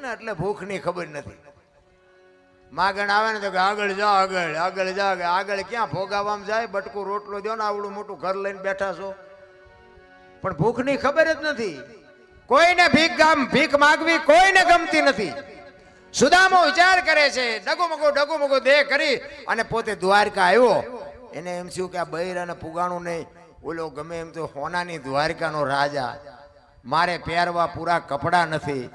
ને એટલે ભૂખની ખબર નથી. માગણ આવે ને તો કે આગળ જા, આગળ આગળ જા. આગળ ક્યાં ભોગાવામાં જાય? બટકું રોટલો દો ને આવડું મોટું ઘર લઈને બેઠા છો, પણ ભૂખની ખબર જ નથી. કોઈને ભીખ માગવી કોઈને ગમતી નથી. સુદામો વિચાર કરે છે, ડગુમગો દેહ કરી અને પોતે દ્વારકા આવ્યો. એને એમ થયું કે આ બૈરાને પુગાણું નહીં, ઓલો ગમે એમ તો હોનાની દ્વારકાનો રાજા, મારે પહેરવા પૂરા કપડા નથી.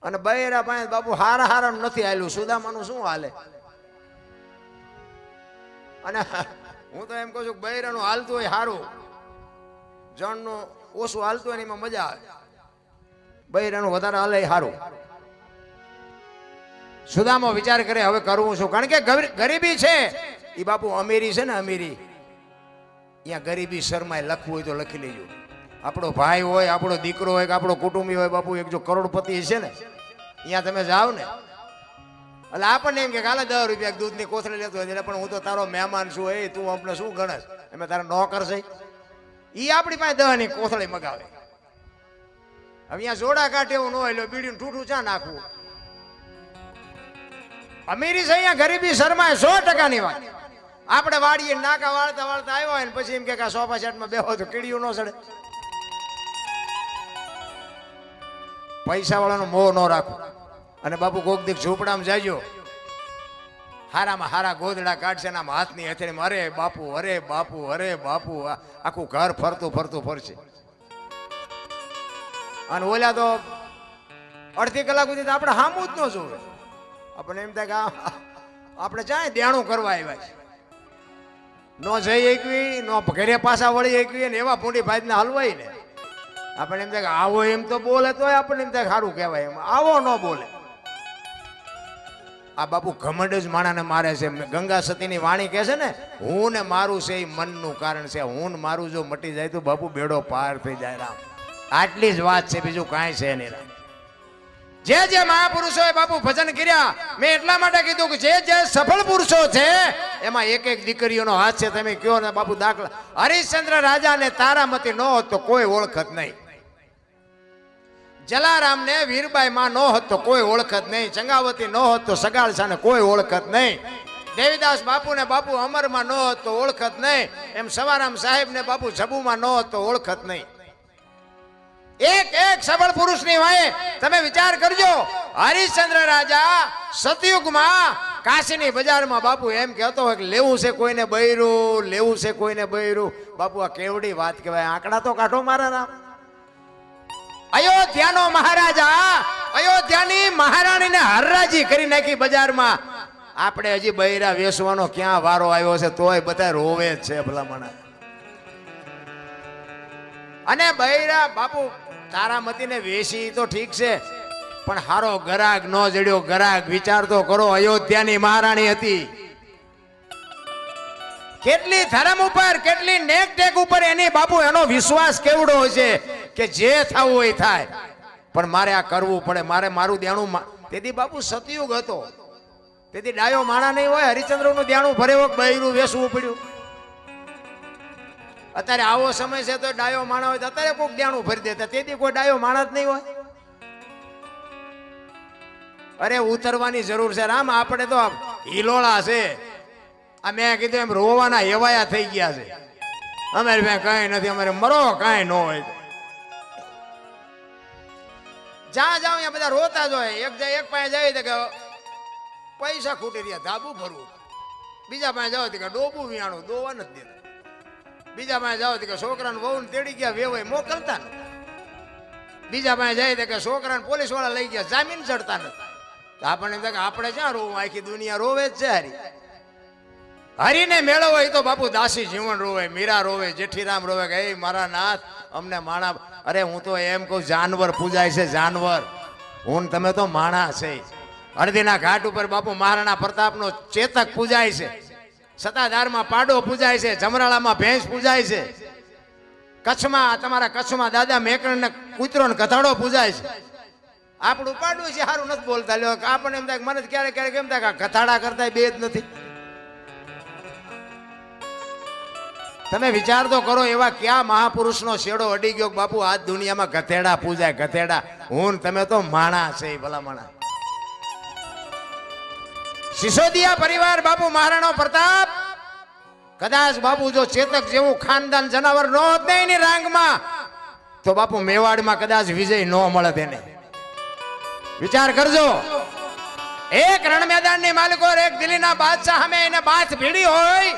અને બૈરા પાસે બાપુ હારા નથી હાલ્યું. સુદામાનું શું હાલે? અને હું તો એમ કહું છું બૈરાનું હાલતું હોય સારું, જણનું ઓછું હાલતું હોય ને એમાં મજા આવે. બૈરાનું વધારે હાલે સારું. સુદામો વિચાર કરે હવે કરવું શું? કારણ કે ગરીબી છે. એ બાપુ અમીરી છે ને, અમીરી અહીંયા ગરીબી શર્માય. લખવું હોય તો લખી લેજો. આપણો ભાઈ હોય, આપણો દીકરો હોય કે આપણો કુટુંબી હોય, બાપુ એક જો કરોડપતિ છે ને, અહીંયા તમે જાઓ ને એટલે આપણને એમ કે કાલે 10 રૂપિયા દૂધની કોથળી લેતો હોય, પણ હું તો તારો મહેમાન છું, એ તું અમને શું ગણસ? અમે તારા નોકર છે. એ આપણી પાસે 10 ની કોથળી મગાવે. હવે અહીંયા જોડા કાઢે એવું ન હોય, બીડીનું ઠૂઠું ચા નાખવું? અમીરી છે અહીંયા ગરીબી શર્માય 100% ની વાત. આપણે વાડીએ નાકા વાળતા આવ્યો હોય ને પછી એમ કે સોફા સેટમાં બેહો તો કીડીયું ન સડે. પૈસા વાળાનો મોહ ન રાખો. અને બાપુ કોક દીક ઝૂંપડામાં જાજો, હારામાં હારા ગોદડા કાઢશે ને હાથની હથેળીમાં અરે બાપુ અરે બાપુ અરે બાપુ, આખું ઘર ફરતું ફરશે. અને ઓલા તો અડધી કલાક સુધી આપણે હામું જ ન જોવે. આપણે એમ થાય કે આપણે ચાય દેણું કરવા આવ્યા છે, ન જઈ એકવી, ન ઘરે પાછા વળી એકવી, ને એવા પૂંડી ભાઈને હલવાય ને આપણે એમ થાય કે આવો એમ તો બોલે તો આપણને એમ થાય સારું કહેવાય. એમ આવો ન બોલે. આ બાપુ ઘમંડ જ માણાને મારે છે. ગંગા સતીની વાણી કહે છે ને, હું ને મારું છે એ મનનું કારણ છે. હું ને મારું જો મટી જાય તો બાપુ બેડો પાર થઈ જાય. રામ, આટલી જ વાત છે, બીજું કાંઈ છે નહીં. રામ, જે મહાપુરુષોએ બાપુ ભજન કર્યા, મેં એટલા માટે કીધું કે જે સફળ પુરુષો છે એમાં એક દીકરીઓનો હાથ છે. તમે કયો ને બાપુ દાખલા, હરિશ્ચંદ્ર રાજા ને તારામતી ન હોત તો કોઈ ઓળખત નહીં. જલારામ ને વીરબાઈ માં ન હોત તો કોઈ ઓળખત નહીં. ચંગાવતી ન હોત તો સગાળસા ને કોઈ ઓળખત નહીં. દેવીદાસ બાપુ ને બાપુ અમરમાં ન હોત તો ઓળખત નહીં. એમ સવારામ સાહેબ ને બાપુ જબુમાં ન હોત તો ઓળખત નહીં. એક સફળ પુરુષની વાય તમે વિચાર કરજો. હરિશ્ચંદ્ર રાજા સતયુગમાં કાશીની બજારમાં બાપુ એમ કહેતો હોય કે લેવું છે કોઈને બૈરું, લેવું છે કોઈને બૈરું. બાપુ આ કેવડી વાત કહેવાય. આંકડા તો કાઢો મારા રામ. અયોધ્યાનો મહારાજા અયોધ્યાની મહારાણીને હરરાજી કરી નાખી બજારમાં. આપણે હજી બૈરા વેસવાનો ક્યાં વારો આવ્યો છે, તોય બધા રોવે જ છે ભલામણ. અને બૈરા બાપુ તારામતીને વેસી તો ઠીક છે, પણ હારો ગરાગ ન જડ્યો. ગરાગ વિચાર તો કરો, અયોધ્યાની મહારાણી હતી. કેટલી ધર્મ ઉપર, કેટલી નેક ટેક ઉપર એની બાપુ એનો વિશ્વાસ કેવડો હોય છે કે જે થવું હોય થાય, પણ મારે આ કરવું પડે, મારે મારું દેણું. તેથી બાપુ સતયુગ હતો, તેથી ડાયો માણા નહીં હોય. હરિચંદ્રનું દેણું ભરે વખત બૈરું વેસવું પડ્યું. અત્યારે આવો સમય છે તો ડાયો માણા હોય તો અત્યારે કોઈક દેણું ભરી દેતા, તેથી કોઈ ડાયો માણા જ નહીં હોય. અરે ઉતરવાની જરૂર છે રામ. આપણે તો હિલોળા છે. આ મેં કીધું એમ રોવાના એવાયા થઈ ગયા છે. અમારે ભાઈ કઈ નથી, અમારે મરો કઈ ન હોય. જ્યાં જાવ ત્યાં બધા રોતા જ હોય. એક પાસે જાય તો કે પૈસા ખૂટી રહ્યા, ધાબુ ભરવું. બીજા પાસે જાવ તો કે ડોબું વિયાણું, દોવા નથી દેતા. બીજા પાસે જાવ તો કે છોકરાને વહુ તેડી ગયા, વેવાય મોકલતા નથી. બીજા પાસે જાય તો કે છોકરાને પોલીસ વાળા લઈ ગયા, જામીન ચડતા નથી. આપણને આપણે ક્યાં રોવું? આખી દુનિયા રોવે જ છે. હરીને મેળવો એ તો બાપુ દાસી જીવન રોવે, મીરા રોવે, જેઠીરામ રોવે કે એ મારા નાથ અમને માણા. અરે હું તો એમ કહું જાનવર પૂજાય છે, જાનવર. હું તમે તો માણા છે. હળદીના ઘાટ ઉપર બાપુ મહારાણા પ્રતાપનો ચેતક પૂજાય છે, સતાધારમાં પાડો પૂજાય છે, જમરાળામાં ભેંસ પૂજાય છે, કચ્છમાં તમારા કચ્છમાં દાદા મેકણ ને કૂતરો ને કથાડો પૂજાય છે. આપણું પાડું છે સારું નથી બોલતા. લ્યો આપણને એમ થાય મને ક્યારેક ક્યારેક એમ થાય કે કથાડા કરતા બે જ નથી. તમે વિચાર તો કરો, એવા ક્યાં મહાપુરુષનો શેડો અડી ગયો બાપુ આજ દુનિયામાં ગધેડા પૂજાય, ગધેડા. હું તમે તો માણા છે, ભલા માણા. સિસોદિયા પરિવાર બાપુ મહારાણો પ્રતાપ, કદાચ બાપુ જો ચેતક જેવું ખાનદાન જનાવર ન હોત ને એની રાંગમાં, તો બાપુ મેવાડમાં કદાચ વિજય ન મળે તેને. વિચાર કરજો, એક રણ મેદાનની માલિકો, એક દિલ્હીના બાદશાહ સામે એને બાથ ભીડી હોય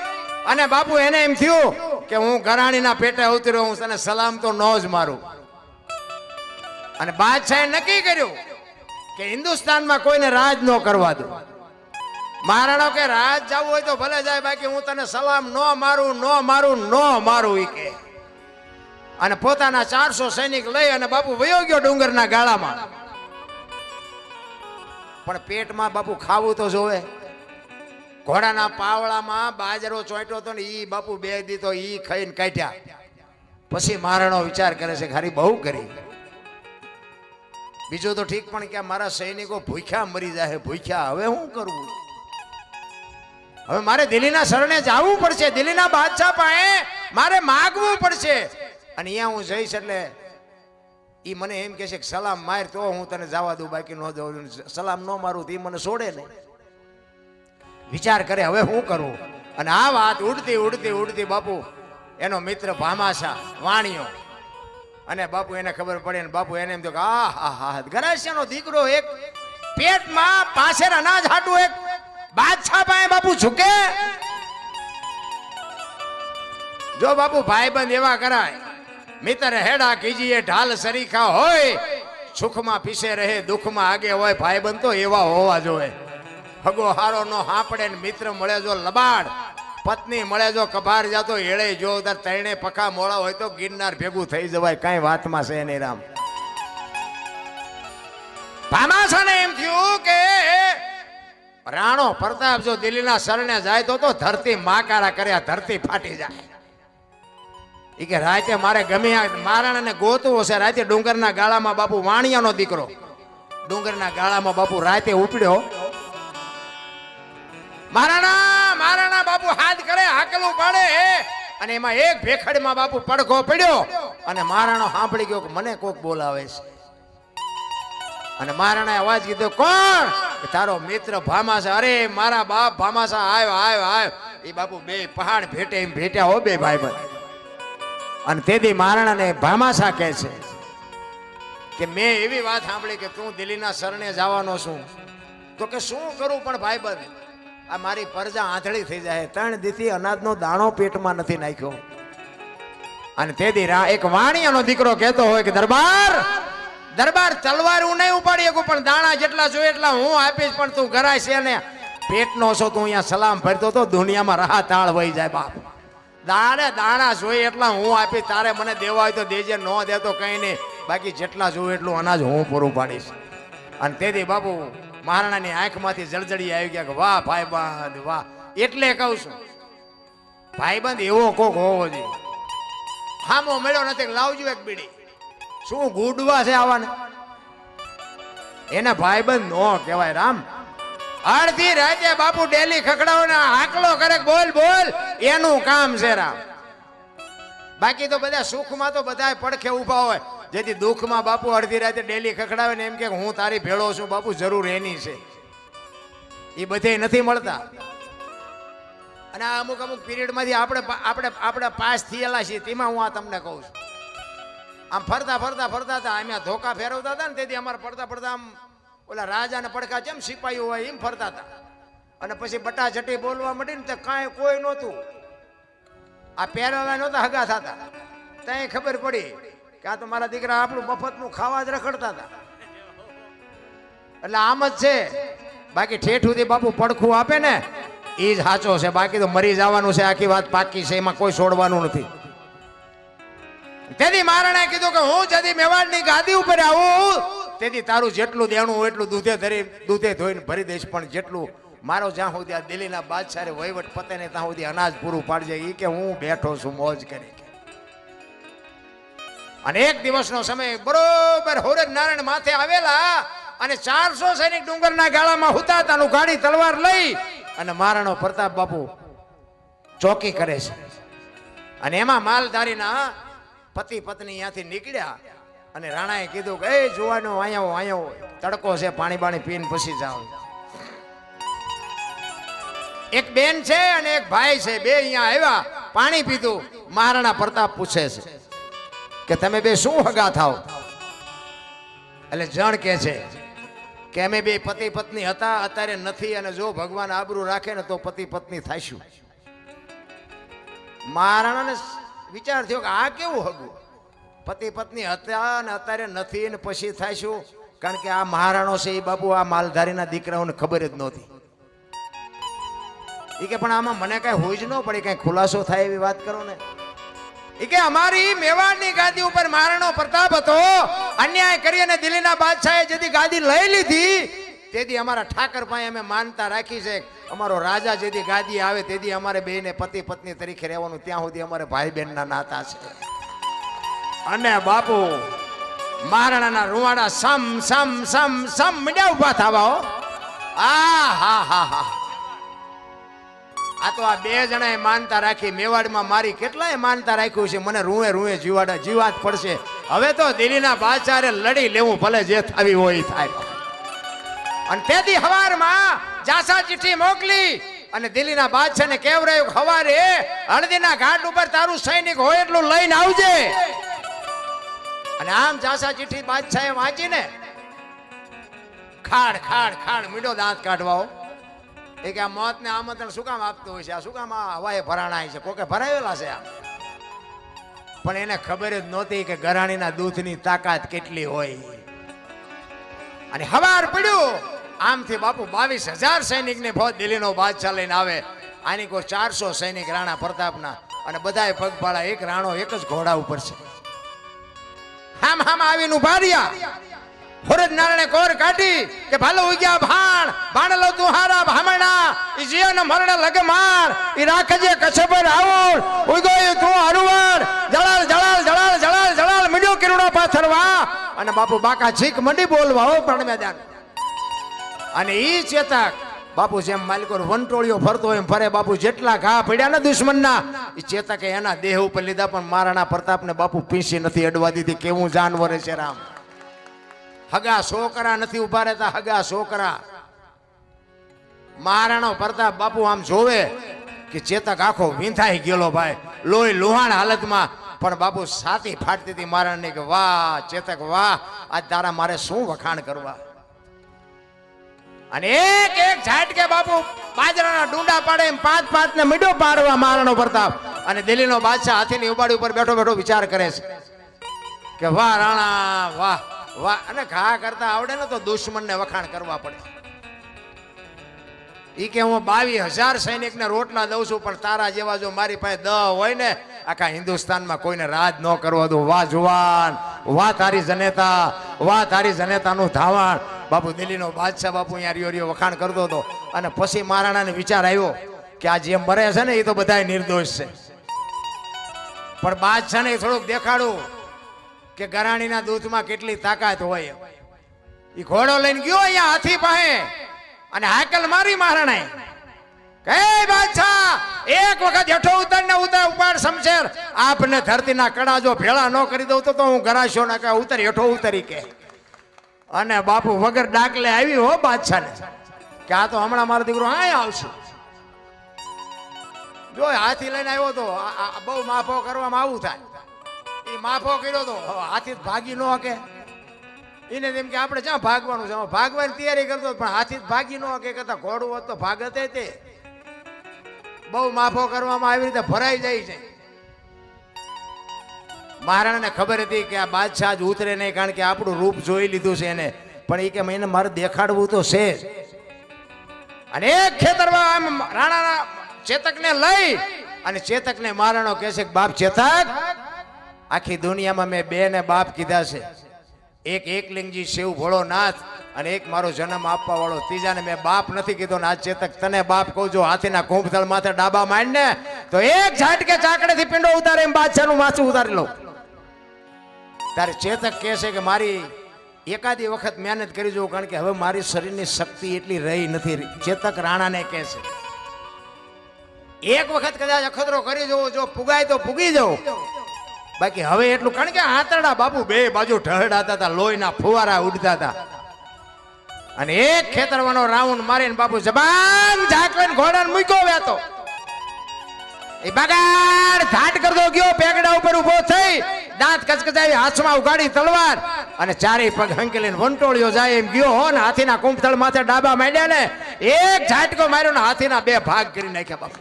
અને બાપુ એને એમ થયું કે હું ઘરાણીના પેટે ઉતર્યો, હું તને સલામ તો ન જ મારું. અને બાદશાહે નક્કી કર્યું કે હિન્દુસ્તાનમાં કોઈને રાજ ન કરવા દો. મહારાણો કે રાજ જવું હોય તો ભલે જાય, બાકી હું તને સલામ ન મારું, ન મારું, ન મારું ઈ કે. અને પોતાના 400 સૈનિક લઈ અને બાપુ વયો ગયો ડુંગરના ગાળામાં. પણ પેટમાં બાપુ ખાવું તો જોવે. ઘોડાના પાવળામાં બાજરો ચોંટ્યો હતો ને ઈ બાપુ 2 દી તો ઈ ખાઈને કાઢ્યા. પછી મહારાણો વિચાર કરે છે, ખારી બહુ કરી. બીજું તો ઠીક, પણ કે મારા સૈનિકો ભૂખ્યા મરી જાય, ભૂખ્યા. હવે શું કરવું? હવે મારે દિલ્હીના શરણે જવું પડશે, દિલ્હીના બાદશાહ પાસે મારે માગવું પડશે. અને અહીંયા હું જઈશ એટલે ઈ મને એમ કહે છે કે સલામ માર તો હું તને જવા દઉં, બાકી ન દઉં. સલામ ન મારું તો ઈ મને છોડે નહીં. વિચાર કરે હવે શું કરવું. અને આ વાત ઉડતી ઉડતી ઉડતી બાપુ એનો મિત્ર ભામાશા વાણિયો, અને બાપુ એને ખબર પડે ને બાપુ એને એમ તો આ ગરાસિયાનો દીકરો એક પેટમાં પાછળ અનાજ હાટું એક બાદશાહ પાસે બાપુ ઝૂકે. જો બાપુ ભાઈબંધ એવા કરાય, મિત્ર હેડા કીજીએ ઢાલ સરીખા હોય, સુખમાં પીસે રહે દુઃખમાં આગે હોય. ભાઈબંધ તો એવા હોવા જોઈએ. હગો હારો નો હાંપડે ને મિત્ર મળે જો લબાડ, પત્ની મળે જો કભાર જાતો એળે જો તરણે પખા મોળા હોય તો ગિરનાર ભેગું થઈ જવાય. કઈ વાતમાં છે નહીં રામ. ભામાશાને એમ થયું કે રાણો પ્રતાપ જો દિલ્હીના શરણે જાય તો ધરતી માકારા કર્યા, ધરતી ફાટી જાય. ઈ કે રાતે મારે ગમે મહારાણાને ગોતવો છે. રાતે ડુંગરના ગાળામાં બાપુ વાણિયાનો દીકરો ડુંગરના ગાળામાં બાપુ રાતે ઉપડ્યો. મહારાણા બાપુ હાથ કરે, હાકલું પાડે, અને એમાં એક ભેખડમાં બાપુ પડખો પડ્યો. અને મહારાણો સાંભળી ગયો કે મને કોક બોલાવે છે. અને મહારાણાએ અવાજ કીધો, કોણ? તારો મિત્ર ભામાશા. અરે મારા બાપ ભામાશા, આવ્યો આવ્યો આવ્યો. એ બાપુ બે પહાડ ભેટે એમ ભેટ્યા હો બે ભાઈ ભાઈ. અને તેથી મહારાણાને ભામાશા કહે છે કે મેં એવી વાત સાંભળી કે તું દિલ્હીના શરણે જવાનો છું. તો કે શું કરું પણ ભાઈબંધ, આ મારી પરજા આંધળી થઈ જાય. 3 દીથી અનાજનો દાણો પેટમાં નથી નાખ્યો. અને તેથી એક વાણિયાનો દીકરો કહેતો હોય કે દરબાર તલવાર હું નહીં ઉપાડી શકું, પણ દાણા જેટલા જોઈએ એટલા હું આપીશ. પણ તું ગરાય છે ને પેટનો છો, તું અહીંયા સલામ ભરતો તો દુનિયામાં રાહ તાળ વહી જાય. બાપ દાણા જોઈએ એટલા હું આપીશ. તારે મને દેવા હોય તો દેજે, ન દે તો કઈ નહીં. બાકી જેટલા જોઈએ એટલું અનાજ હું પૂરું પાડીશ. અને તેથી બાપુ મહારાણાની આંખમાંથી જળજળી આવી ગયા કે વાહ ભાઈબંધ વાહ. એટલે કહું છું ભાઈબંધ એવો કોક હોવો જોઈએ. હામો મળ્યો નથી, લાવજો એક બીડી. શું ગુડવા છે આવાને? એને ભાઈબંધ નો કહેવાય રામ. અડધી રાતે બાપુ ડેલી ખખડાવો ને હાકલો કરે, બોલ બોલ, એનું કામ છે રામ. બાકી તો બધા સુખમાં તો બધા પડખે ઉભા હોય, જેથી દુઃખમાં બાપુ અડધી રાતે ડેલી ખખડાવે ને એમ કે હું તારી ભેળો છું. બાપુ જરૂર એની છે, એ બધે નથી મળતા. અને આ અમુક પીરિયડમાંથી આપણે પાસ થયેલા છીએ. તેમાં હું આ તમને કહું છું, આમ ફરતા હતા, અમે ધોકા ફેરવતા હતા ને, તેથી અમારે પડતા આમ ઓલા રાજાને પડખા જેમ સિપાહીઓ હોય એમ ફરતા હતા. અને પછી બટાચટી બોલવા માંડી ને તો કાંઈ કોઈ નહોતું. આ પહેરવા નહોતા હગા થતા. ત્યાં ખબર પડી કે આ તો મારા દીકરા આપણું મફતનું ખાવા જ રખડતા હતા. એટલે આમ જ છે. બાકી ઠેઠ સુધી બાપુ પડખું આપે ને એ જ સાચો છે. બાકી તો મરી જવાનું છે. આખી વાત પાકી છે, એમાં કોઈ છોડવાનું નથી. તેથી મહારાણાએ કીધું કે હું જદી મેવાડની ગાદી ઉપર આવું તેથી તારું જેટલું દેણું હોય એટલું દૂધે ધોઈને ભરી દઈશ. પણ જેટલું મારો જ્યાં સુધી આ દિલ્હીના બાદશાહે વહીવટ પતે ને ત્યાં સુધી અનાજ પૂરું પાડજે. એ કે હું બેઠો છું મોજ કરી. અને એક દિવસનો સમય બરોબર હોરજ નારાયણ માથે આવેલા અને 400 સૈનિક ડુંગરના ગાળામાં હુતાતાનું ગાડી તલવાર લઈ અને મહારાણો પ્રતાપ બાપુ ચોકી કરે છે. અને એમાં માલધારીના પતિ પત્ની ત્યાંથી નીકળ્યા અને રાણાએ કીધું કે એ જુવાનો અહીંયા તડકો છે, પાણી બાણી પીને પછી જાઓ. એક બેન છે અને એક ભાઈ છે, બે અહીંયા આવ્યા, પાણી પીધું. મહારાણા પ્રતાપ પૂછે છે કે તમે બે શું હગા થાવ? એટલે જણ કે છે કે અમે બે પતિ પત્ની હતા, અત્યારે નથી, અને જો ભગવાન આબરૂ રાખે ને તો પતિ પત્ની થાઈશું. મહારાણાને વિચાર થયો કે આ કેવું હગું? પતિ પત્ની હતા અને અત્યારે નથી ને પછી થાઈશું? કારણ કે આ મહારાણો છે એ બાપુ આ માલધારીના દીકરાઓને ખબર જ નહોતી. એ કે પણ આમાં મને કઈ હોય જ ન પડે, કઈ ખુલાસો થાય એવી વાત કરો ને. એ કે અમારી મેવાડની ગાદી ઉપર મહારાણો પ્રતાપ હતો, અન્યાય કરી અને દિલ્હીના બાદશાહે જેથી ગાદી લઈ લીધી તેથી અમારા ઠાકર પાસે અમે માનતા રાખી છે, અમારો રાજા જેથી ગાદી આવે તેથી અમારે બેને પતિ પત્ની તરીકે રહેવાનું, ત્યાં સુધી અમારે ભાઈ બહેનના નાતા છે. અને બાપુ મહારાણાના રૂવાડા સમ સમ સમ સમ મીડિયા ઉભા થવા. આ હા હા હા, આ તો આ બે જણાએ માનતા રાખી. મેવાડમાં મારી કેટલાય માનતા રાખ્યું છે, મને રૂએ રૂએ જીવાત પડશે. હવે તો દિલ્હીના બાદશાહે લડી લેવું, ભલે જે થાવી હોય થાય. અને તેથી હવારમાં જાસા ચિઠ્ઠી મોકલી અને દિલ્હીના બાદશાહને કહેવરાયું હવારે હળદીના ઘાટ ઉપર તારું સૈનિક હોય એટલું લઈને આવજે. અને આમ જાસા ચિઠ્ઠી બાદશાહે વાંચીને ખાડ ખાડ ખાડ મીઠો દાંત કાઢવાઓ. એ કે આ મોતને આમંત્રણ શું કામ આપતું હોય છે? આ શું કામ આ હવાએ ભરાણા છે? કોકે ભરાયેલા છે આ? પણ એને ખબર જ નહોતી કે ગરાણીના દૂધની તાકાત કેટલી હોય. અને હવાર પડ્યું, આમથી બાપુ 22,000 સૈનિકને ફોજ દિલ્હીનો બાદશાહ લઈને આવે. આની કોઈ 400 સૈનિક રાણા પ્રતાપના, અને બધાએ પગપાળા. એક રાણો એક જ ઘોડા ઉપર છે. હામ હામ આવીને ઉભા રહ્યા. ફોરજ નારણે કોર કાઢી કે ભાલો ઉગ્યા ભાણ ભાણલો તું હારા ભામણા ઈ જીવન મરણ લગે માર ઈ રાખજે કછબર આવળ ઉગોય તું હરવડ જળાલ જળાલ જળાલ જળાલ જળાલ મીડ્યો કિરણો પાથરવા. અને બાપુ બાકા છીક મંડી બોલવા હો પણ મેદાન. અને ઈ ચેતક બાપુ જેમ માલિકો વંટોળિયો ફરતો એમ ફરે. બાપુ જેટલા ઘા પડ્યા ને દુશ્મનના, એ ચેતકે એના દેહ ઉપર લીધા, પણ મહારાણા પ્રતાપને બાપુ પીંછી નથી અડવા દીધી. કેવું જાનવર છે રામ! હગા છોકરા નથી ઉભા રહેતા, હગા છોકરા. મહારાણો પ્રતાપ બાપુ આમ જોવે કે ચેતક આખો વિંધાઈ ગયેલો ભાઈ, લોહી લુહાણ હાલતમાં. પણ બાપુ છાતી ફાટતી હતી મહારાણને કે વાહ ચેતક વાહ, આજ તારા મારે શું વખાણ કરવા. અને એક એક ઝાટકે બાપુ બાજરાના ડુંડા પાડે એમ 5-5 ને મીડો પાડવા મહારાણો પ્રતાપ. અને દિલ્હીનો બાદશાહ હાથીની ઉબાડી ઉપર બેઠો બેઠો વિચાર કરે છે કે વાહ રાણા વાહ વાહ. અને ઘા કરતા આવડે ને તો દુશ્મનને વખાણ કરવા પડે. ઈ કે હું 22,000 સૈનિકને રોટલા દઉં છું, પણ તારા જેવા જો મારી પાસે 10 હોય ને આખા હિન્દુસ્તાનમાં કોઈને રાજ ન કરવા દઉં. વાહ જુવાન, વાહ તારી જનેતા, વાહ તારી જનેતાનું ધાવણ. બાપુ દિલ્હીનો બાદશાહ બાપુ અહીંયા રિયો રિયો વખાણ કરતો હતો. અને પછી મહારાણાને વિચાર આવ્યો કે આ જે મરે છે ને એ તો બધા નિર્દોષ છે, પણ બાદશાહને થોડુંક દેખાડું કે ગરાણીના દૂધમાં કેટલી તાકાત હોય. એ ઘોડો લઈને ગયો અહીંયા હાથી પાસે અને હાકલ મારી મહારાણાએ કે બાદશાહ એક વખત હેઠો ઉતાર ને ઉપાડ શમશેર. આપને ધરતીના કડા જો ભેળા ન કરી દઉં તો હું ગરાશો ના કે ઉતર હેઠો ઉતરી કે. અને બાપુ વગર ડાકલે આવી હો બાદશાહને કે આ તો હમણાં મારો દીકરો આય આવશે. જો હાથી લઈને આવ્યો તો બહુ માફો કરવામાં આવું થાય. એ માફો કર્યો તો હાથી ભાગી ન હકે. એને તેમ કે આપણે જ્યાં ભાગવાનું છે ભાગવાની તૈયારી કરતો, પણ હાથી ભાગી ન હકે. કરતા ઘોડું હોત તો ભાગતે તે. બહુ માફો કરવામાં આવી રીતે ભરાઈ જાય છે. મહારાણાને ખબર હતી કે આ બાદશાહ જ ઉતરે નહીં, કારણ કે આપણું રૂપ જોઈ લીધું છે એને. પણ એ કે એને મારે દેખાડવું તો છે જ. અને એક ખેતરમાં આમ રાણાના ચેતકને લઈ અને ચેતકને મહારાણો કહે છે કે બાપ ચેતક, આખી દુનિયામાં મેં 2 ને બાપ કીધા છે. એક એકલિંગજી શિવ ભોળોનાથ અને એક મારો જન્મ આપવા વાળો, ત્રીજાને મેં બાપ નથી કીધો. ને આ ચેતક તને બાપ કહું જો હાથીના કુંભતળ માથે ડાબા માંડને તો એક ઝાટકે ચાકડેથી પિંડો ઉતારે એમ બાદશાહનું માથું ઉતારી લો. તારે ચેતક કહે છે કે મારી એકાદી વખત મહેનત કરી જોઉં, કારણ કે હવે મારી શરીરની શક્તિ એટલી રહી નથી. ચેતક રાણાને કહે છે એક વખત કદાચ અખતરો કરી જવો, જો પુગાય તો પુગી જવું. બાકી હવે એટલું, કારણ કે આંતરડા બાપુ બે બાજુ ઢહડાતા હતા, લોહીના ફુવારા ઉડતા હતા. અને એક ખેતરવાનો રાઉન્ડ મારીને બાપુ જબાન ઝાકવીને ઘોડાને મૂક્યો વેતો. એ બગાડ ઘાટ કરતો ગયો, પેગડા ઉપર ઉભો થઈ, દાંત કચકચાવી, હાથમાં ઉગાડી તલવાર અને ચારે પગ હંકેલીને વંટોળ્યો જાય એમ ગયો હો ને હાથીના કુંભથળ માથે ડાબા માંડ્યા ને એક ઝાટકો માર્યો ને હાથીના બે ભાગ કરી નાખ્યા બાપુ.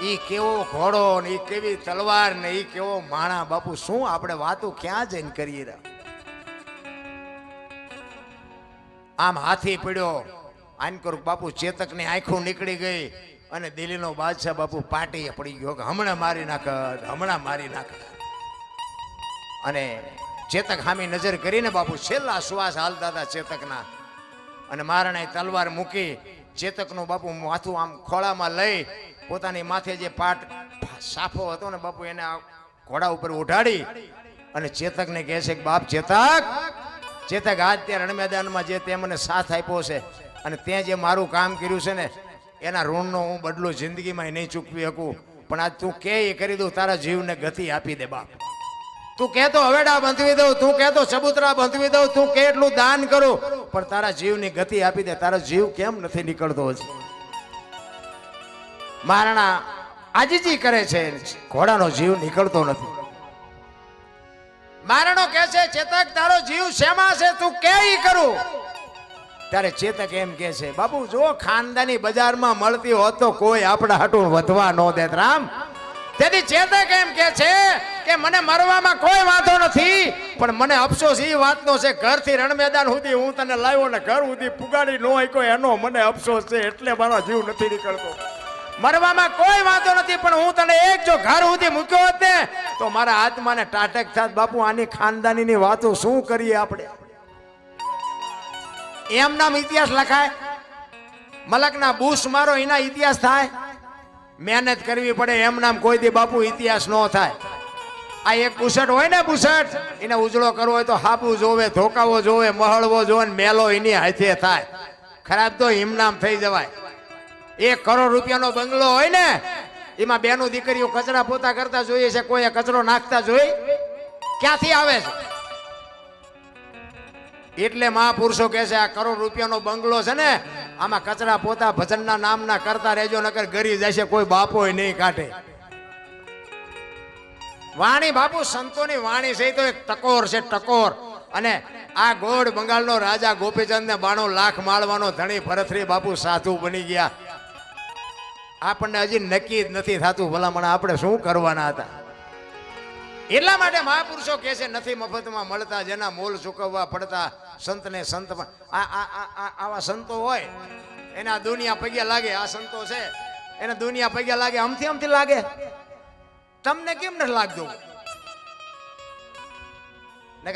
ઈ કેવો ઘોડો ને ઈ કેવી તલવાર ને ઈ કેવો માણા બાપુ, શું આપણે વાતો ક્યાં જઈને કરીએ રહ્યા. આમ હાથી પડ્યો, આનકર બાપુ ચેતકની આંખો નીકળી ગઈ અને દિલ્હીનો બાદશાહ બાપુ પાટીએ પડી ગયો કે હમણાં મારી નાખ, હમણાં મારી નાખ. અને ચેતક સામે નજર કરીને બાપુ છેલ્લા શ્વાસ હાલતા હતા ચેતકના. અને મારણે તલવાર મૂકી ચેતકનું બાપુ માથું આમ ખોળામાં લઈ પોતાની માથે જે પાટ સાફો હતો ને બાપુ એને ઘોડા ઉપર ઉઠાડી અને ચેતકને કહે છે કે બાપ ચેતક, ચેતક આજ તે રણ મેદાનમાં જે તે મને સાથ આપ્યો છે અને તે જે મારું કામ કર્યું છે ને એના ઋણનો હું બદલો જિંદગીમાં નહીં ચૂકવી શકું. પણ આજ તું કે એ કરી દઉં, તારા જીવને ગતિ આપી દે બાપ. તું કહેતો હવેડા બંધવી દઉં, તું કહેતો ચબૂતરા બંધવી દઉં, તું કે એટલું દાન કરું, પણ તારા જીવની ગતિ આપી દે. તારો જીવ કેમ નથી નીકળતો હજી? મહારાણા આજીજી કરે છે, ઘોડાનો જીવ નીકળતો નથી. મહારાણો કહે છે ચેતક તારો જીવ શેમાં છે, તું કે ઈ કરું. ત્યારે ચેતક એમ કે છે બાપુ જો ખાનદાની બજારમાં મળતી હોત તો કોઈ આપણા હાટું વધવા ન દેત રામ. તેથી ચેતક એમ કે છે કે મને મરવામાં કોઈ વાંધો નથી, પણ મને અફસોસ એ વાતનો છે ઘરથી રણ મેદાન સુધી હું તને લાવ્યો ને ઘર સુધી પુગાડી ન હોય એનો મને અફસોસ છે, એટલે મારો જીવ નથી નીકળતો. મરવામાં કોઈ વાંધો નથી, પણ હું તને એક જો ઘર સુધી મૂક્યો હોત ને તો મારા આત્માને ટાટક થાત. બાપુ આની ખાનદાનીની વાતો શું કરીએ આપણે? એમ નામ ઇતિહાસ લખાય? મલકના બૂસ મારો એના ઇતિહાસ થાય? મહેનત કરવી પડે, એમ નામ કોઈ દી બાપુ ઇતિહાસ ન થાય. આ એક બુસટ હોય ને, બુસટ એને ઉજળો કરવો હોય તો હાબુ જોવે, ધોકાવો જોવે, મહળવો જોવે ને મેલો એની હાથે થાય. ખરાબ તો હિમનામ થઈ જવાય. 1 કરોડ રૂપિયાનો બંગલો હોય ને એમાં બેનું દીકરીઓ કચરા પોતા કરતા જોઈએ છે, કોઈ કચરો નાખતા જોઈ? ક્યાંથી આવે છે? એટલે મહાપુરુષો કહે છે આ કરોડ રૂપિયાનો બંગલો છે ને આમાં કચરા પોતા ભજનના નામના કરતા રહેજો, નકર ગરી જશે, કોઈ બાપો નહીં કાઢે. વાણી બાપુ સંતોની વાણી છે તો એક ટકોર છે, ટકોર. અને આ ગોળ બંગાળનો રાજા ગોપીચંદ ને 92 લાખ માળવાનો ધણી ભરતરી બાપુ સાધુ બની ગયા. આપણને હજી નક્કી જ નથી થતું ભલામણ આપણે શું કરવાના હતા. એટલા માટે મહાપુરુષો કહે છે નથી મફતમાં મળતા, જેના મોલ ચૂકવવા પડતા સંતને સંત. આવા સંતો હોય એના દુનિયા પગે લાગે. આ સંતો છે એને દુનિયા પગે લાગે, અમથી લાગે. તમને કેમ નથી લાગતું?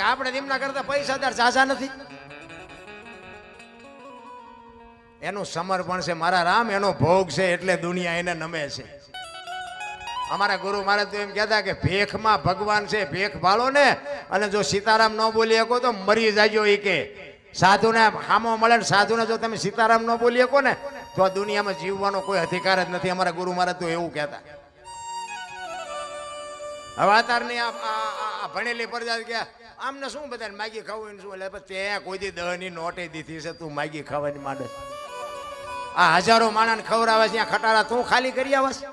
આપણે તેમના કરતા પૈસાદાર ચાચા નથી. એનું સમર્પણ છે મારા રામ, એનો ભોગ છે એટલે દુનિયા એને નમે છે. અમારા ગુરુ મહારાજ તો એમ કહેતા કે ભેખમાં ભગવાન છે, ભેખ ભાળો ને અને જો સીતારામ ન બોલી શકો તો મરી જાજો. એ કે સાધુને હામો મળે ને સાધુને જો તમે સીતારામ ન બોલી શકો ને તો આ દુનિયામાં જીવવાનો કોઈ અધિકાર જ નથી. અમારા ગુરુ મહારાજ તો એવું કહેતા. હવે અત્યારની આ ભણેલી પ્રજા કે આમને શું બધાને માગી ખાવું શું, એટલે ત્યાં કોઈ દી 10 ની નોટે દીધી છે, તું માગી ખાવાની માંડે. આ હજારો માણસને ખવડાવે છે, ખટારા તું ખાલી કરી આવે છે.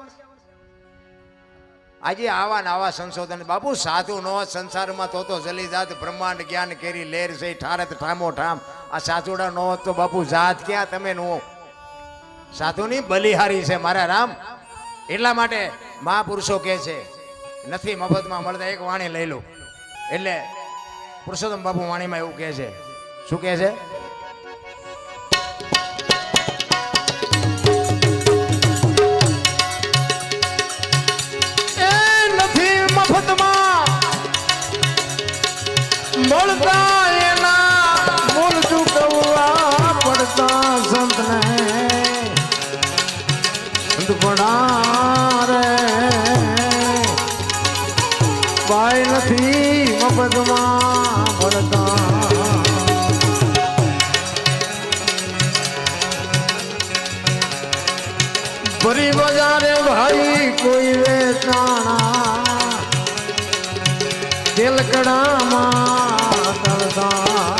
આજે આવા નવા સંશોધન બાપુ સાધુ નો સંસારમાં તો જલી જાત બ્રહ્માંડ જ્ઞાન કેરી લેર છે ઠારત ઠામો ઠામ. આ સાધુડા નો તો બાપુ જાત ક્યાં તમે નો. સાધુની બલિહારી છે મારા રામ. એટલા માટે મહાપુરુષો કહે છે નથી મફતમાં મળતા. એક વાણી લઈ લો એટલે પુરુષોત્તમ બાપુ વાણીમાં એવું કહે છે. શું કહે છે? મળતા એના મૂળ ચૂકવવા પડતા સંતને રે ભાઈ નથી મફતમાં પડતા. ભરી બજારે ભાઈ કોઈ વેચાણા તેલકડામાં તળતા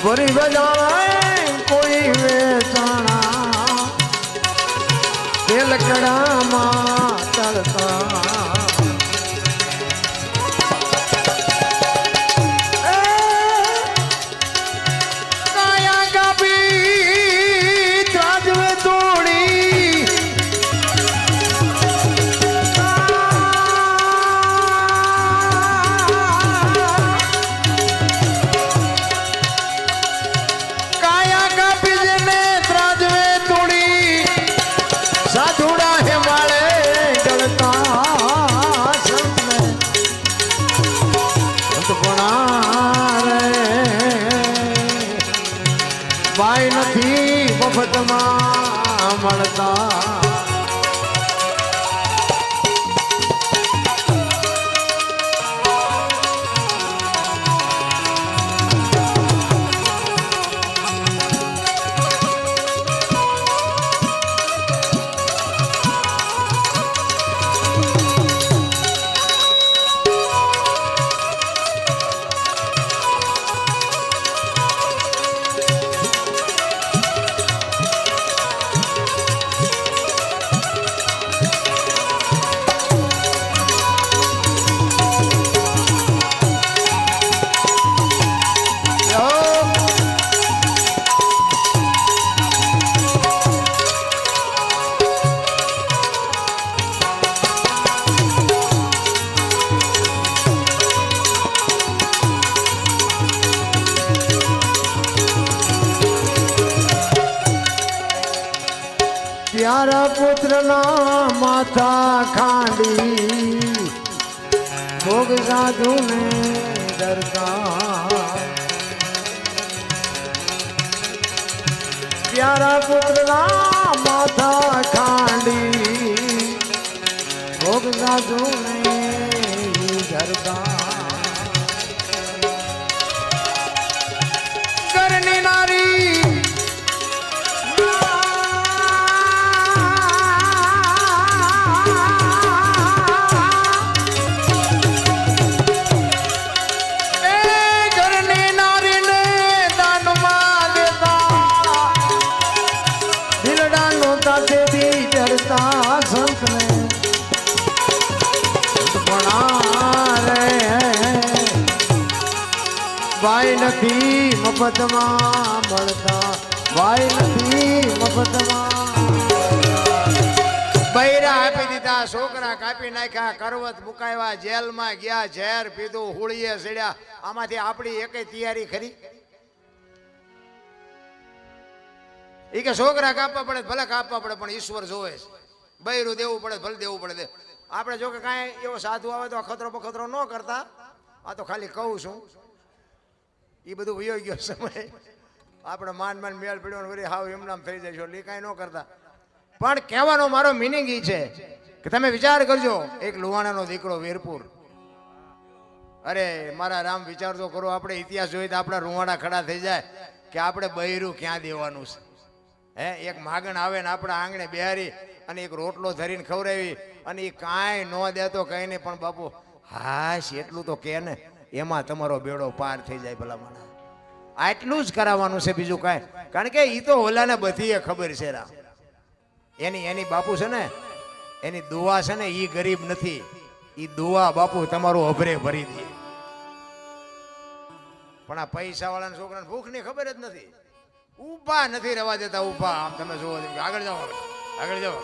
ભરી બજારે કોઈ વેચાણા તેલકડામાં તળતા ભાઈ નથી મફતમાં મળતા प्यारा पुत्र ना माथा खांडी भोग साधु ने डरता प्यारा पुत्र ना माथा खांडी भोग साधु ने डरता करनी नारी संत ने भाई नहीं मफतમાં મળતા ભાઈ નથી મફતમાં બૈરા આપી દીધા છોકરા કાપી નાખ્યા કરવત મુકાવ્યા જેલમાં ગયા ઝેર પીધું હુળીએ સડ્યા આમાંથી આપણી એકે તૈયારી ખરી ઈ કે છોકરા કાપવા પડે ભલે કાપવા પડે પણ ઈશ્વર જોવે છે બૈરું દેવું પડે ભલે દેવું પડે આપણે જો કે કાંઈ એવો સાધુ આવે તો ખતરો પખતરો ન કરતા આ તો ખાલી કહું છું એ બધું વયો ગયો સમય આપણે માન મેળ પડ્યો વળી હાવ એમ નામ થઈ જાય એટલે કાંઈ ન કરતા પણ કહેવાનો મારો મિનિંગ એ છે કે તમે વિચાર કરજો એક લુહાણાનો દીકરો વીરપુર અરે મારા રામ વિચાર તો કરો આપણે ઇતિહાસ જોઈએ તો આપણા રૂવાડા ખડા થઈ જાય કે આપણે બૈરું ક્યાં દેવાનું છે હે એક માગણ આવે ને આપણા આંગણે બેહારી અને એક રોટલો ધરીને ખવડાવી અને એ કાંઈ ન દેતો કંઈ નહીં પણ બાપુ હાશ એટલું તો કે ને એમાં તમારો બેડો પાર થઈ જાય ભલા માણા આટલું જ કરાવવાનું છે બીજું કાંઈ કારણ કે એ તો ઓલાને બધી ખબર છે રામ એની બાપુ છે ને એની દુઆ છે ને એ ગરીબ નથી એ દુઆ બાપુ તમારું અભરે ભરી દે પણ આ પૈસા વાળાના છોકરાને ભૂખની ખબર જ નથી ઊભા નથી રહેવા દેતા ઊભા આમ તમે જોવો આગળ જાઓ આગળ જાઓ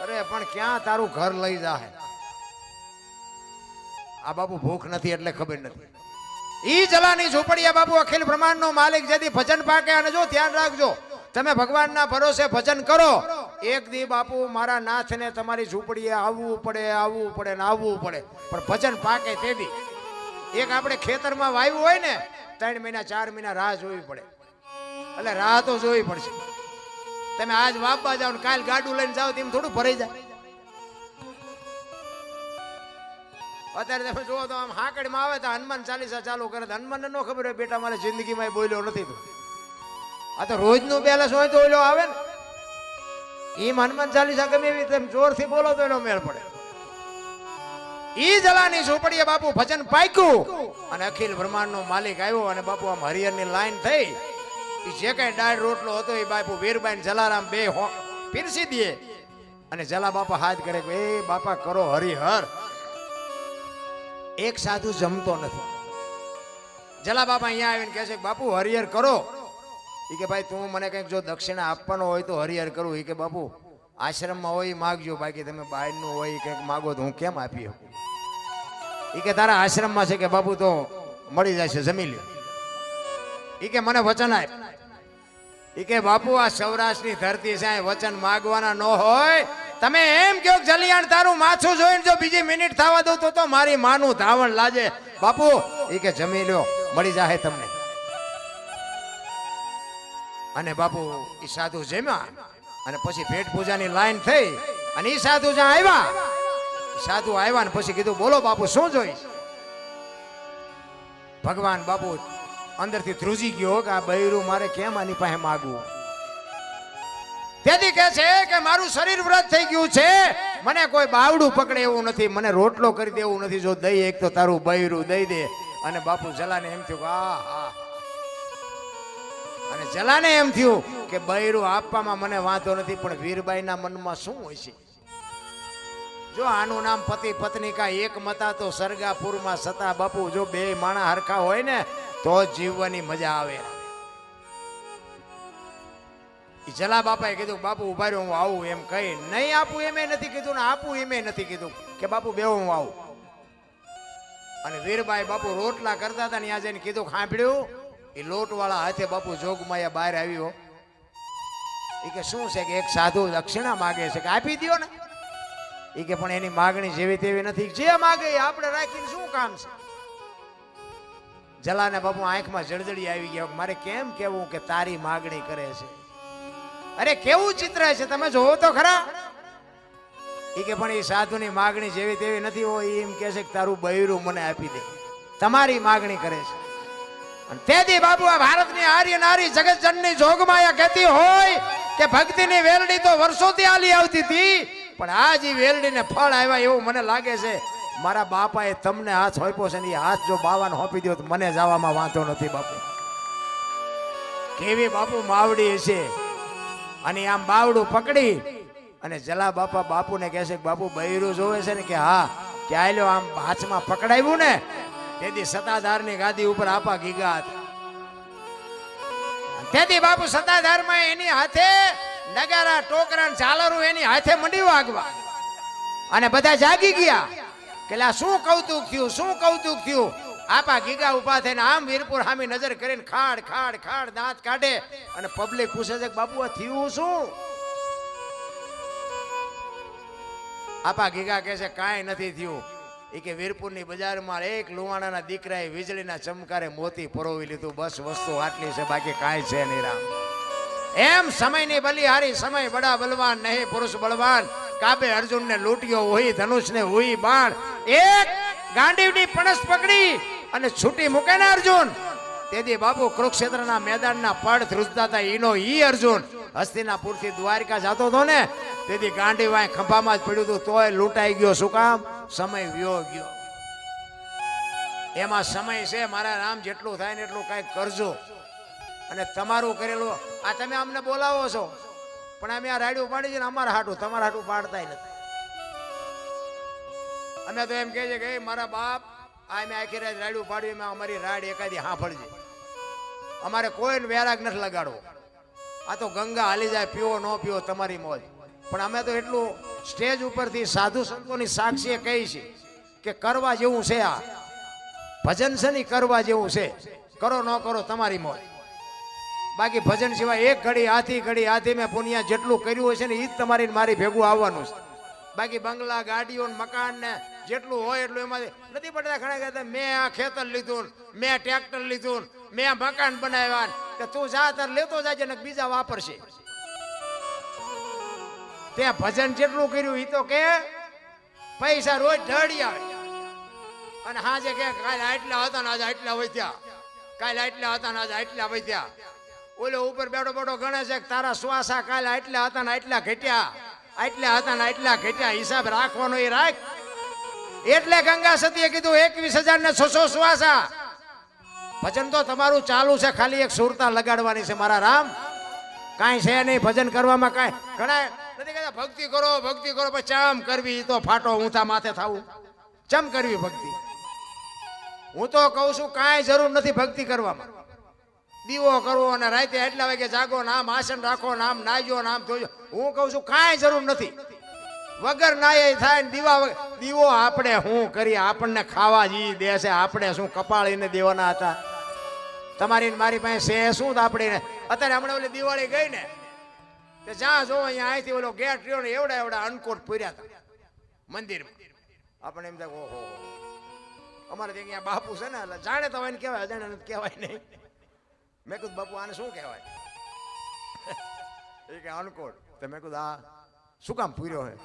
અરે પણ ક્યાં તારું ઘર લઈ જાય આ બાપુ ભૂખ નથી એટલે ખબર નથી ઈ જલાની ઝૂંપડીયા બાપુ અખિલ બ્રહ્માંડ નો માલિક જેથી ભજન પાકે અને જો ધ્યાન રાખજો તમે ભગવાનના ભરોસે ભજન કરો એક દી બાપુ મારા નાથને તમારી ઝૂંપડીએ આવવું પડે ને આવવું પડે પણ ભજન પાકે તેથી એક આપણે ખેતરમાં વાવ્યું હોય ને 3 મહિના 4 મહિના રાહ જોવી પડે એટલે રાહ તો જોવી પડશે તમે આજ વાપવા જાઓ ને કાલ ગાડું લઈને જાઓ તેમ થોડું ભરાઈ જાય અત્યારે તમે જુઓ તો આમ હાકડીમાં આવે તો હનુમાન ચાલીસા ચાલુ કરે. હનુમાનને ન ખબર હોય બેટા મારે જિંદગીમાં બોલ્યો નથી તો. આ તો રોજનું બેલેન્સ હોય તો ઓલો આવે ને. એમ હનુમાન ચાલીસા ગમે એવી તેમ જોરથી બોલો તો એનો મેળ પડે. ઈ જલાની ઝૂંપડીએ બાપુ ભજન પાક્યું અને અખિલ બ્રહ્માંડ નો માલિક આવ્યો અને બાપુ આમ હરિહરની લાઈન થઈ. જે કઈ દાળ રોટલો હતો એ બાપુ વીરબાઈ જલારામ બે પીરસી દે અને જલા બાપા હાથ કરે એ બાપા કરો હરિહર. એક સાધુ જમતો નથી. જલા બાપા અહીંયા આવીને કહે છે બાપુ હરિહર કરો. એ કે ભાઈ તું મને કંઈક જો દક્ષિણા આપવાનો હોય તો હરિહર કરું. એ કે બાપુ આશ્રમમાં હોય માગજો, બાકી તમે બહારનું હોય કંઈક માગો તો હું કેમ આપી શકું. એ કે તારા આશ્રમમાં છે કે બાપુ તો મળી જાય છે, જમી લ્યો. એ કે મને વચન આપ. એ કે બાપુ આ સૌરાષ્ટ્રની ધરતી છે, વચન માગવાના ન હોય. તમે એમ કહો જલિયાણ તારું માથું જોઈને જો બીજી મિનિટ થવા દઉં તો મારી માનું ધાવણ લાજે. બાપુ એ કે જમી લ્યો, મળી જાય તમને. અને બાપુ એ સાધુ જમ્યા અને પછી પેટ પૂજાની લાઈન થઈ અને એ સાધુ જ્યાં આવ્યા, સાધુ આવ્યા ને પછી કીધું બોલો બાપુ શું જોઈશ. ભગવાન બાપુ અંદરથી ધ્રુજી ગયો કે આ બૈરું મારે કેમ આની પાસે માગવું. તેથી કહે છે કે મારું શરીર વ્રત થઈ ગયું છે, મને કોઈ બાવડું પકડે એવું નથી, મને રોટલો કરી દેવું નથી. જો દઈ એક તો તારું બૈરું દઈ દે. અને બાપુ જલાને એમ થયું કે હા. અને જલાને એમ થયું કે બૈરું આપવામાં મને વાંધો નથી, પણ વીરબાઈના મનમાં શું હોય છે. જો આનું નામ પતિ પત્ની કા એક મતા તો સરગાપુરમાં સતા. બાપુ જો બે માણા હરખા હોય ને તો જીવવાની મજા આવે. જલા બાપાએ કીધું બાપુ ઉભા રહ્યો હું આવું એમ કહી. નહીં આપું એમે નથી કીધું ને આપું એમે નથી કીધું કે બાપુ બેહો હું આવું. અને વીરબાઈ બાપુ રોટલા કરતા હતા ને ત્યાં જઈને કીધું સાંભળ્યું. એ લોટ વાળા હાથે બાપુ જોગમાયા બહાર આવ્યો. એ કે શું છે કે એક સાધુ દક્ષિણા માગે છે કે આપી દો ને. એ કે પણ એની માગણી જેવી તેવી નથી, જે માગે આપણે રાખીને શું કામ છે. જલાને બાપુ આંખમાં જળજળી આવી ગયા. મારે કેમ કેવું કે તારી માગણી કરે છે. અરે કેવું ચિત્ર છે તમે જોવો તો ખરા. એ કે પણ એ સાધુની માગણી જેવી તેવી નથી હોય. એમ કે છે કે તારું બૈરું મને આપી દે, તમારી માગણી કરે છે. અને તેથી બાપુ આ ભારતની આર્ય નારી જગત જનની જોગમાયા કહેતી હોય કે ભક્તિની વેલડી તો વર્ષોથી આલી આવતી હતી, પણ આજ એ વેલડીને ફળ આવ્યા એવું મને લાગે છે. મારા બાપાએ તમને હાથ સોંપ્યો છે ને એ હાથ જો બાવાને સોંપી દો તો મને જવામાં વાંધો નથી. બાપુ કેવી બાપુ માવડી છે. અને આમ બાવડું પકડી અને જલા બાપા બાપુને કહે છે કે બાપુ બૈરું જોવે છે ને કે હા. કે આલ્યો આમ હાથમાં પકડાવ્યું ને તેથી સત્તાધારની ગાદી ઉપર આપા ગીગા હતા. તેથી બાપુ સત્તાધારમાં એની હાથે નગારા ટોકરા ઝાલરું એની હાથે મંડી વાગવા અને બધા જાગી ગયા કે શું કૌતુક થયું, શું કૌતુક થયું. આપા ગીગા ઉભા થઈને આમ વીરપુર સામે નજર કરીને ખાડ ખાડ ખાડ દાંત કાઢે અને પબ્લિક પૂછે છે કે બાપુ આ થયું શું. આપા ગીગા કહે છે કાંઈ નથી થયું. એ કે વીરપુરની બજારમાં એક લુવાણાના દીકરાએ વીજળીના ચમકારે મોતી પરોવી લીધું. બસ વસ્તુ આટલી છે, બાકી કાંઈ છે નહીં. રામ એમ સમયની બલિહારી સમય બડા બલવાન નહીં પુરુષ બળવાન. કાબે અર્જુનને લૂંટ્યો હોય ધનુષને હોય બાણ. એક ગાંડીવની પણસ પકડી અને છૂટી મૂકે ને અર્જુન. તેથી બાપુ કુરુક્ષેત્રના મેદાનના પડ ધ્રુજતા હતા. ઈનો ઈ અર્જુન હસ્તિનાપુરથી દ્વારકા જતો હતો ને તેથી ગાંડીવાય ખંભામાં જ પડ્યું હતું તોય લૂંટાઈ ગયો. શું કામ? સમય વ્યો ગયો. એમાં સમય છે મારા રામ, જેટલું થાય ને એટલું કઈક કરજો. અને તમારું કરેલું આ તમે અમને બોલાવો છો પણ અમે આ રાડ્યું પાડી છે ને અમારા હાટું, તમારા હાટું પાડતા નથી. અમે તો એમ કહે છે કે મારા બાપ આ અમે આખી રાત રાડ્યું પાડ્યું, એમાં અમારી રાડ એકાદી હાંફળજે. અમારે કોઈને વેરાગ નથી લગાડવો. આ તો ગંગા હાલી જાય, પીવો ન પીવો તમારી મોજ. પણ અમે તો એટલું સ્ટેજ ઉપરથી સાધુ સંતોની સાક્ષીએ કહી છે કે કરવા જેવું છે. આ ભજન છે ને કરવા જેવું છે. કરો ન કરો તમારી મોજ. બાકી ભજન સિવાય એક ઘડી હાથી મેં પુનિયા જેટલું કર્યું હોય છે ને એ જ તમારી મારી ભેગું આવવાનું છે. બાકી બંગલા ગાડીઓ મકાન ને જેટલું હોય એટલું એમાંથી નથી પડતા. ઘણા કહેતા મેં આ ખેતર લીધું, મેં ટ્રેક્ટર લીધું, મેં મકાન બનાવ્યા. કે તું જા તાર લેતો જાજે ને બીજા વાપરશે. તે ભજન જેટલું કર્યું એ તો કે પૈસા રોજ ઢળી આવે. અને હાજે કે કાલે આટલા હતા ને આજે આટલા વધ્યા, કાલે આટલા હતા ને આજે આટલા વધ્યા. ઓલો ઉપર બેઠો બેઠો ગણે છે તારા શ્વાસા કાલે આટલા હતા ને આટલા ઘટ્યા, આટલા હતા ને આટલા ઘટ્યા. હિસાબ રાખવાનો એ રાખ. એટલે ગંગા સતીએ કીધું 21,600 શ્વાસા. ભજન તો તમારું ચાલુ છે, ખાલી એક સુરતા લગાડવાની છે મારા રામ. કાંઈ છે નહીં ભજન કરવામાં. કાંઈ ઘણા નથી કહેતા ભક્તિ કરો ભક્તિ કરો, પણ ચમ કરવી તો ફાટો ઊંચા માથે થવું. ચમ કરવી ભક્તિ? હું તો કહું છું કાંઈ જરૂર નથી ભક્તિ કરવામાં. દીવો કરવો અને રાતે એટલા વાગે જાગો, નામ આસન રાખો, નામ નાજો, નામ ધોજો. હું કહું છું કાંઈ જરૂર નથી. વગર નાય થાય ને દીવો આપણે શું કરીએ? આપણને ખાવા જી દે છે, આપણે શું કપાળીને દેવાના હતા? તમારી મારી પાસે છે શું? આપણે અત્યારે હમણાં ઓલી દિવાળી ગઈ ને તે જ્યાં જો અહીંયા અહીંથી ઓલો ગેટ રહ્યો ને એવડા એવડા અનકોટ પૂર્યા હતા મંદિરમાં. આપણે એમ થાય ઓહો, અમારે ત્યાં બાપુ છે ને એટલે જાણે તો એને કહેવાય, અજાણે નથી કહેવાય નહીં. મેં કીધું બાપુ આને શું કહેવાય? એ કે અનકોટ. તો મેં કીધું આ શું કામ પૂર્યો હે?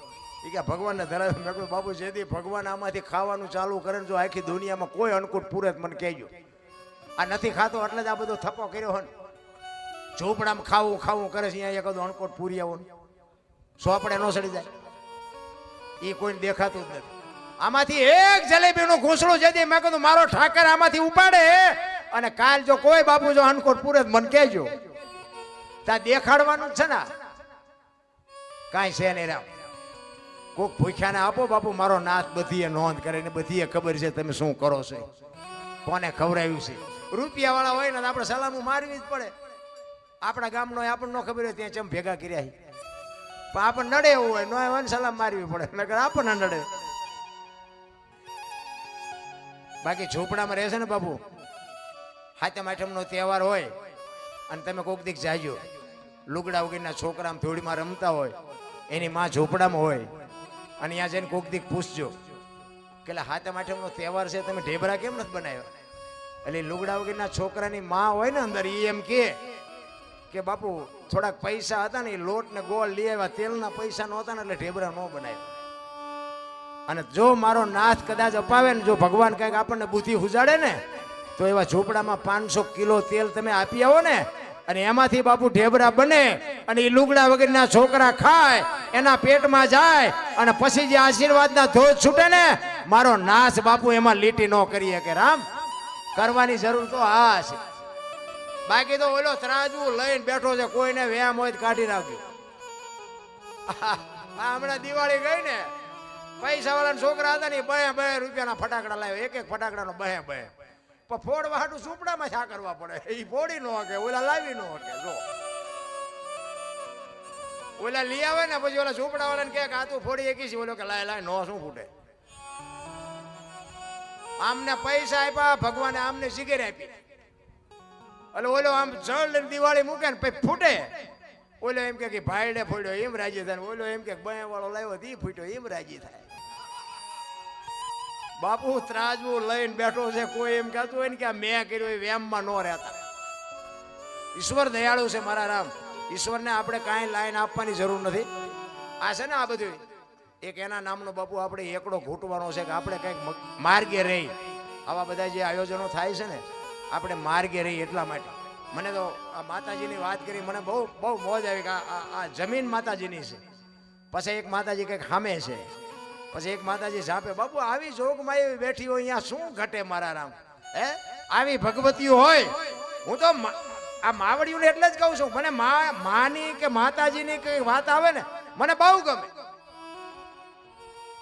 એ કે ભગવાનને ધરાવે. મેં કીધું બાપુ જેથી ભગવાન આમાંથી ખાવાનું ચાલુ કરે ને જો આખી દુનિયામાં કોઈ અનકોટ પૂરે મને કહેજો. આ નથી ખાતો એટલે જ આ બધો થપ્પો કર્યો હોય ને. ઝૂંપડામાં ખાવું ખાવું કરે છે, અહીંયા એકાદો અણકોટ પૂરી આવો સોપડે ન સડી જાય. એ કોઈને દેખાતું જ નથી. આમાંથી એક જલેબીનું ઘૂંસડું જતી મેં કીધું મારો ઠાકર આમાંથી ઉપાડે અને કાલ જો કોઈ બાપુ જો અણકોટ પૂરે મને કહેજો. ત્યાં દેખાડવાનું જ છે ને. કાંઈ છે નહીં રામ. કોક ભૂખ્યાને આપો બાપુ મારો નાથ બધીએ નોંધ કરે ને બધીએ ખબર છે તમે શું કરો છો, કોને ખવડાવ્યું છે. રૂપિયા વાળા હોય ને આપણે સલામું મારવી જ પડે. આપણા ગામનો આપણને ન ખબર હોય ત્યાં ચમ ભેગા કર્યા પણ આપણને નડે એવું હોય ન હોય ને સલામ મારવી પડે, નકર આપણને નડે. બાકી ઝૂંપડામાં રહેશે ને બાપુ, હાથમ આઠમનો તહેવાર હોય અને તમે કોક દીક જાજો, લુગડા વગરના છોકરા આમ થોડીમાં રમતા હોય, એની માં ઝૂંપડામાં હોય અને ત્યાં જઈને કોક દીક પૂછજો કે હાથમ આઠમનો તહેવાર છે તમે ઢેબરા કેમ નથી બનાવ્યા? એટલે લુગડા વગરના છોકરાની માં હોય ને અંદર એ એમ કે બાપુ થોડાક પૈસા હતા ને એ લોટ ને ગોળ લઈ આવ્યા, તેલના પૈસા નહોતા ને એટલે ઢેબરા ન બનાવ્યા. અને જો મારો નાથ કદાચ અપાવે ને, જો ભગવાન કંઈક આપણને બુદ્ધિ ઉજાડે ને, તો એવા ઝૂંપડામાં 500 કિલો તેલ તમે આપી આવો ને અને એમાંથી બાપુ ઢેબરા બને અને એ લુગડા વગરના છોકરા ખાય, એના પેટમાં જાય અને પછી જે આશીર્વાદના ધોધ છૂટે ને, મારો નાથ બાપુ એમાં લીટી ન કરીએ કે રામ. કરવાની જરૂર તો આ છે. બાકી તો ઓલો તરાજુ લઈને બેઠો છે, કોઈને વ્યાયામ હોય કાઢી નાખ્યો. હમણાં દિવાળી ગઈ ને, પૈસા વાળા છોકરા હતા ને 2 રૂપિયાના ફટાકડા લાવ્યો, એક ફટાકડાનો 2 પણ ફોડવા હાટું ઝૂંપડામાં છા કરવા પડે. એ ફોડી નો હકે, ઓલા લાવી નો હકે. જો ઓલા લઈ આવે ને પછી ઓલા ઝૂંપડા વાળાને કે આ તું ફોડી એકી છે, ઓલો કે લાય લાય નો શું ફૂટે. આમને પૈસા આપ્યા ભગવાને, આમને સિગરેટ આપી એટલે ઓલો આમ જળ લઈને દિવાળી મૂકે ને પછી ફૂટે. ઓલો એમ કે ભાઈડે ફોડ્યો એમ રાજી થાય, ઓલો એમ કે બયા વાળો લાવ્યો તી ફૂટ્યો એમ રાજી થાય. બાપુ ત્રાજવું લઈને બેઠો છે, કોઈ એમ કહેતું હોય ને કે મેં કર્યું એ વેમમાં ન રહેતા. ઈશ્વર દયાળુ છે મારા રામ. ઈશ્વરને આપણે કાંઈ લાઈન આપવાની જરૂર નથી. આ છે ને આ બધું એક એના નામનો બાપુ આપણે એકડો ઘૂંટવાનો છે કે આપણે કંઈક માર્ગે રહી. આવા બધા જે આયોજનો થાય છે ને આપણે માર્ગે રહી એટલા માટે. મને તો આ માતાજીની વાત કરી મને બહુ બહુ મોજ આવી કે આ જમીન માતાજીની છે. પછી એક માતાજી કંઈક સામે છે, પછી એક માતાજી ઝાપે. બાપુ આવી જોગમાં એવી બેઠી હોય અહીંયા શું ઘટે મારા રામ? હે આવી ભગવતીઓ હોય. હું તો આ માવડીઓને એટલે જ કહું છું, મને માની કે માતાજીની કઈ વાત આવે ને મને બહુ ગમે.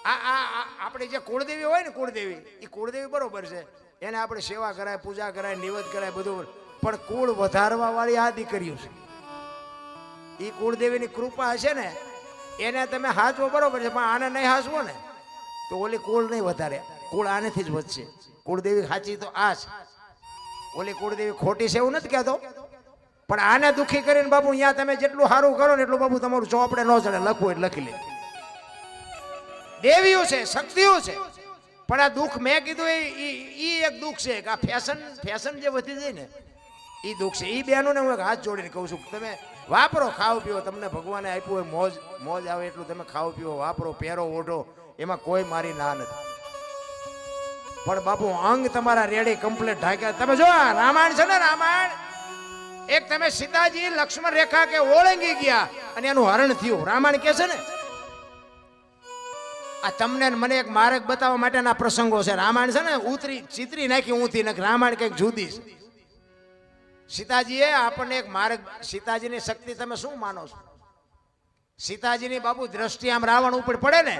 આપણે જે કુળદેવી હોય ને કુળદેવી, એ કુળદેવી બરોબર છે, એને આપણે સેવા કરાય, પૂજા કરાય, નિવેદ કરાય બધું. પણ કુળ વધારવા વાળી આ દીકરીઓ છે. એ કુળદેવીની કૃપા હશે ને એને તમે હાચવો બરોબર છે, પણ આને નહીં હાચવો ને તો ઓલી કુળ નહીં વધારે, કુળ આનેથી જ વધશે. કુળદેવી સાચી તો આ છે, ઓલી કુળદેવી ખોટી છે એવું નથી કહેતો. પણ આને દુઃખી કરીને બાપુ અહીંયા તમે જેટલું સારું કરો ને એટલું બાપુ તમારું ચોપડે ન ચડે. લખવું એટલે લખી લે. દેવીઓ છે, શક્તિઓ છે, પણ આ દુઃખ મેં કીધું એ એક દુઃખ છે કે આ ફેશન જે વધી જાય ને એ દુઃખ છે. એ બેનોને હું એક હાથ જોડીને કહું છું તમે વાપરો, ખાઓ પીવો, તમને ભગવાને આપ્યું હોય મોજ આવે એટલું તમે ખાઓ પીવો, વાપરો, પહેરો, ઓઢો, એમાં કોઈ મારી ના નથી. પણ બાપુ અંગ તમારા રેડી કમ્પ્લીટ ઢાંક્યા. તમે જો રામાયણ છે ને, રામાયણ એક તમે સીતાજી લક્ષ્મણ રેખા કે ઓળંગી ગયા અને એનું હરણ થયું. રામાયણ કે છે ને આ તમને મને એક માર્ગ બતાવવા માટેના પ્રસંગો છે. રામાયણ છે ને ઉતરી ચિત્રી નાખી ઊંધી નાખી. રામાયણ કઈક જુદી છે. સીતાજીએ આપણને એક માર્ગ, સીતાજીની શક્તિ તમે શું માનો છો? સીતાજીની બાપુ દ્રષ્ટિ આમ રાવણ ઉપર પડે ને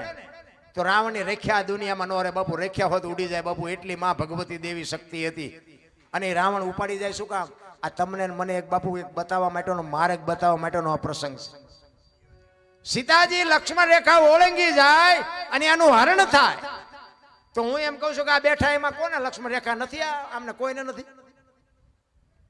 તો રાવણની રેખ્યા દુનિયામાં નો રહે બાપુ. રેખ્યા હોત ઉડી જાય બાપુ. એટલી માં ભગવતી દેવી શક્તિ હતી. અને રાવણ ઉપાડી જાય. શું કામ? આ તમને મને એક બાપુ એક બતાવવા માટેનો માર્ગ બતાવવા માટેનો આ પ્રસંગ છે. સીતાજી લક્ષ્મણ રેખા ઓળંગી જાય અને એનું હરણ થાય તો હું એમ કહું છું કે આ બેઠા એમાં કોને લક્ષ્મણ રેખા નથી? આમને કોઈને નથી.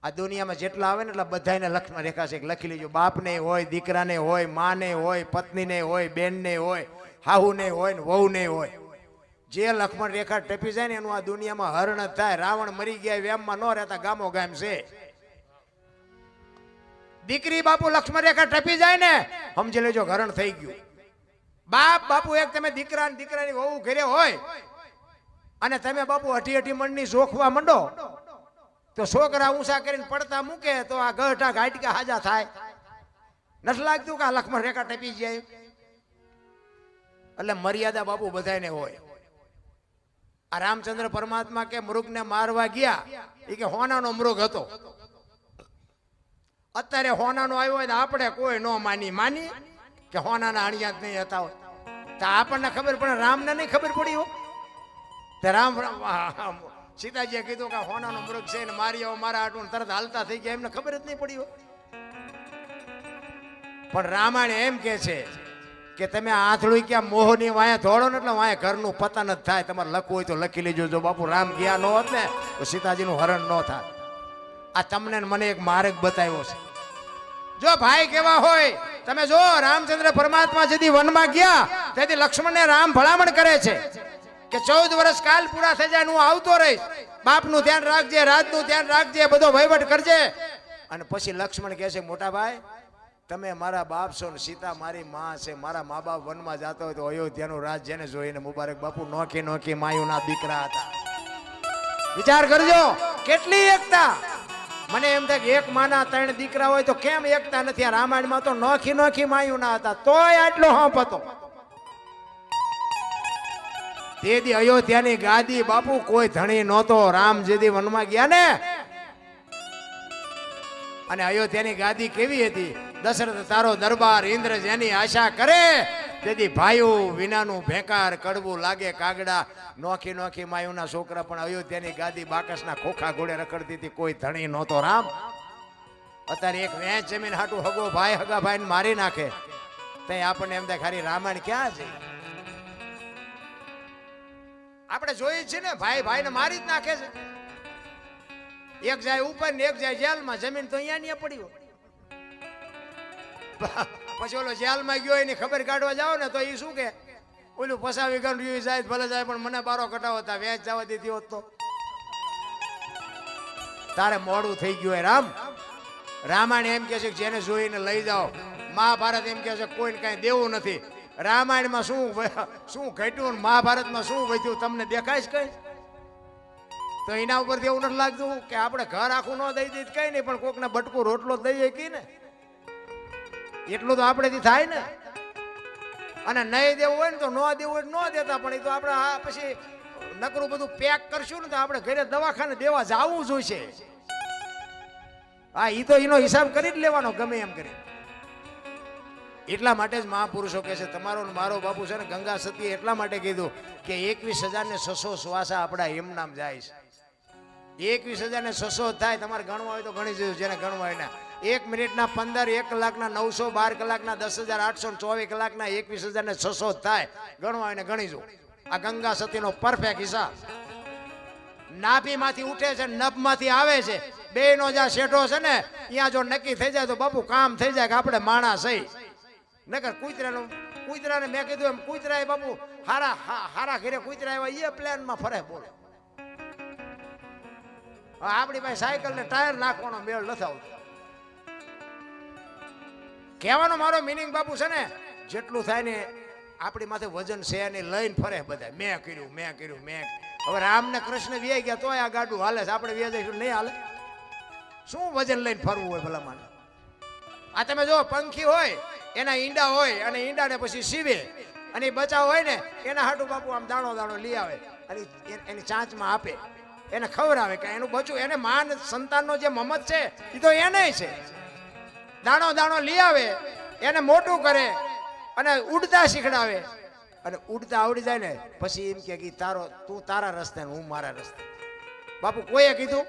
આ દુનિયામાં જેટલા આવે ને એટલા બધાને લક્ષ્મણ રેખા છે. લખી લેજો. બાપને હોય, દીકરાને હોય, માને હોય, પત્નીને હોય, બેનને હોય, હાહુને હોય ને વહુને હોય. જે લક્ષ્મણ રેખા ટપી જાય ને એનું આ દુનિયામાં હરણ જ થાય. રાવણ મરી ગયા વેમમાં ન રહેતા ગામો ગામ છે. દીકરી બાપુ લક્ષ્મણ રેખા ટપી જાય ને સમજી લેજો હરણ થઈ ગયું. બાપ બાપુ એક તમે દીકરાની વહુ ઘરે હોય અને તમે બાપુ અઢી મણની જોખવા મંડો તો છોકરા ઊંચા કરીને પડતા મૂકે તો આ ગઢા ઘાટકા હાજા થાય. નથી લાગતું કે આ લક્ષ્મણ રેખા ટપી જાય? એટલે મર્યાદા બાપુ બધાને હોય. આ રામચંદ્ર પરમાત્મા કે મૃગને મારવા ગયા એ કે હોનાનો મૃગ હતો. અત્યારે હોનાનો આવ્યો હોય તો આપણે કોઈ ન માની કે હોનાના અણિયા જ નહીં હતા હોય તો આપણને ખબર પડે. રામને નહીં ખબર પડી હો. તે રામ સીતાજીએ કીધું કે હોનાનો મૃગ છે ને મારી આવો મારા આટલું તરત હાલતા થઈ ગયા. એમને ખબર જ નહીં પડી હો. પણ રામાયણ એમ કે છે કે તમે આંધળું ક્યાં મોહની વાયા ધોળો ને એટલે વાયા ઘરનું પતન જ થાય. તમારે લખવું હોય તો લખી લેજો. જો બાપુ રામ ગયા ન હોત ને તો સીતાજીનું હરણ ન થાય. આ તમને મને એક માર્ગ બતાવ્યો છે. જો ભાઈ કેવા હોય તમે જો રામચંદ્ર પરમાત્મા જેથી વનમાં ગયા તેથી લક્ષ્મણને રામ ભલામણ કરે છે કે 14 વર્ષ કાલ પૂરા થઈ જાય હું આવતો રહીશ. બાપનું ધ્યાન રાખજે, રાજનું ધ્યાન રાખજે, બધો વહીવટ કરજે. અને પછી લક્ષ્મણ કહે છે મોટા ભાઈ તમે મારા બાપ છો ને સીતા મારી માં છે. મારા મા બાપ વનમાં જતા હોય તો અયોધ્યાનું રાજ જેને જોઈને મુબારક. બાપુ નોખી માયુના દીકરા હતા. વિચાર કરજો કેટલી એકતા. મને એમ થાય કે એક માના 3 દીકરા હોય તો કેમ એકતા નથી? આ રામાયણમાં તો નોખી માયુના હતા તોય આટલો હંપ હતો. તેથી અયોધ્યાની ગાદી બાપુ કોઈ ધણી નહોતો. રામ જેથી વનમાં ગયા ને અને અયોધ્યાની ગાદી કેવી હતી? દશરથ તારો દરબાર ઇન્દ્ર જેની આશા કરે તેથી ભાઈઓ વિનાનું ભેકાર કડવું લાગે કાગડા. નોખી માયુના છોકરા પણ અયોધ્યાની ગાદી બાકસના ખોખા ઘોડે રખડતી હતી. કોઈ ધણી નહોતો. રામ અત્યારે એક વેચ જમીન હાટું હગો ભાઈ હગા ભાઈને મારી નાખે તો આપણને એમ થાય ખાલી રામાયણ ક્યાં છે? આપણે જોઈએ છીએ ને ભાઈ ભાઈને મારી જ નાખે છે. એક જાય ઉપર ને એક જાય જેલમાં. જમીન તો અહીંયા પડી હોય. પછી ઓલો જેલમાં ગયો એની ખબર કાઢવા જાવ ને તો એ શું કે ઓલું ફસાવી ગયું જાય ભલે જાય પણ મને બારો કટાવો હતા વેચ જવા દીધી હોત તો તારે મોડું થઈ ગયું. રામ રામાયણ એમ કે છે જેને જોઈને લઈ જાઓ. મહાભારત એમ કે છે કોઈને કઈ દેવું નથી. રામાયણમાં શું ઘટ્યું મહાભારતમાં શું વધ્યું તમને દેખાય છે કઈ? તો એના ઉપરથી એવું નથી લાગતું કે આપણે ઘર આખું ન દઈ દઈએ કઈ નહીં પણ કોકને બટકું રોટલો દઈએ કી ને એટલું તો આપણેથી થાય ને. અને નહીં દેવું હોય ને તો ન દેવું હોય ન દેતા. પણ એ તો આપણે પછી નકરું બધું પેક કરશું ને તો આપણે ઘરે દવાખાને દેવા જવું જોઈશે. હા એ તો એનો હિસાબ કરી જ લેવાનો ગમે એમ કરી. એટલા માટે જ મહાપુરુષો કહે છે તમારો મારો બાપુ છે ને ગંગા સતીએ એટલા માટે કીધું કે 21,600 શ્વાસા આપણા એમ નામ જાય છે. 21,600 થાય. તમારે ગણવા હોય તો ગણી જજો જેને ગણવા હોય. 1 મિનિટના 15, 1 કલાકના 900, 12 કલાકના 10,824 કલાકના 21,600 થાય. ગણવા હોય ને ગણી જો. આ ગંગા સતીનો પરફેક્ટ હિસાબ. નાભીમાંથી ઉઠે છે, નભમાંથી આવે છે. બેનો જ્યાં શેઠો છે ને ત્યાં જો નક્કી થઈ જાય તો બાપુ કામ થઈ જાય કે આપણે માણસ થઈ. નકર કૂતરાને મેં કીધું એમ કૂતરાએ બાપુ હારા ઘરે કૂતરા આવ્યા એ પ્લેનમાં ફરે. બોલો આપણી પાસે સાયકલ ને ટાયર નાખવાનો મેળ નથી આવતો. કહેવાનો મારો મિનિંગ બાપુ છે ને જેટલું થાય ને આપણી માથે વજન છે એને લઈને ફરે બધા. મેં કર્યું હવે રામ ને કૃષ્ણ વ્યાઈ ગયા તોય આ ગાડું હાલે છે, આપણે વ્યા જઈશું નહીં હાલે? શું વજન લઈને ફરવું હોય ભલા માને? આ તમે જો પંખી હોય એના ઈંડા હોય અને ઈંડાને પછી સીવે અને બચાવ હોય ને એના હાટું બાપુ આમ દાણો દાણો લઈ આવે અને એની ચાંચમાં આપે, એને ખવડાવે કે એનું બચું, એને માન સંતાનનો જે મમત છે એ તો એને છે. દાણો દાણો લઈ આવે, એને મોટું કરે અને ઉડતા શીખડાવે અને ઉડતા આવડી જાય ને પછી એમ કે તું તારા રસ્તે ને હું મારા રસ્તે. બાપુ કોઈએ કીધું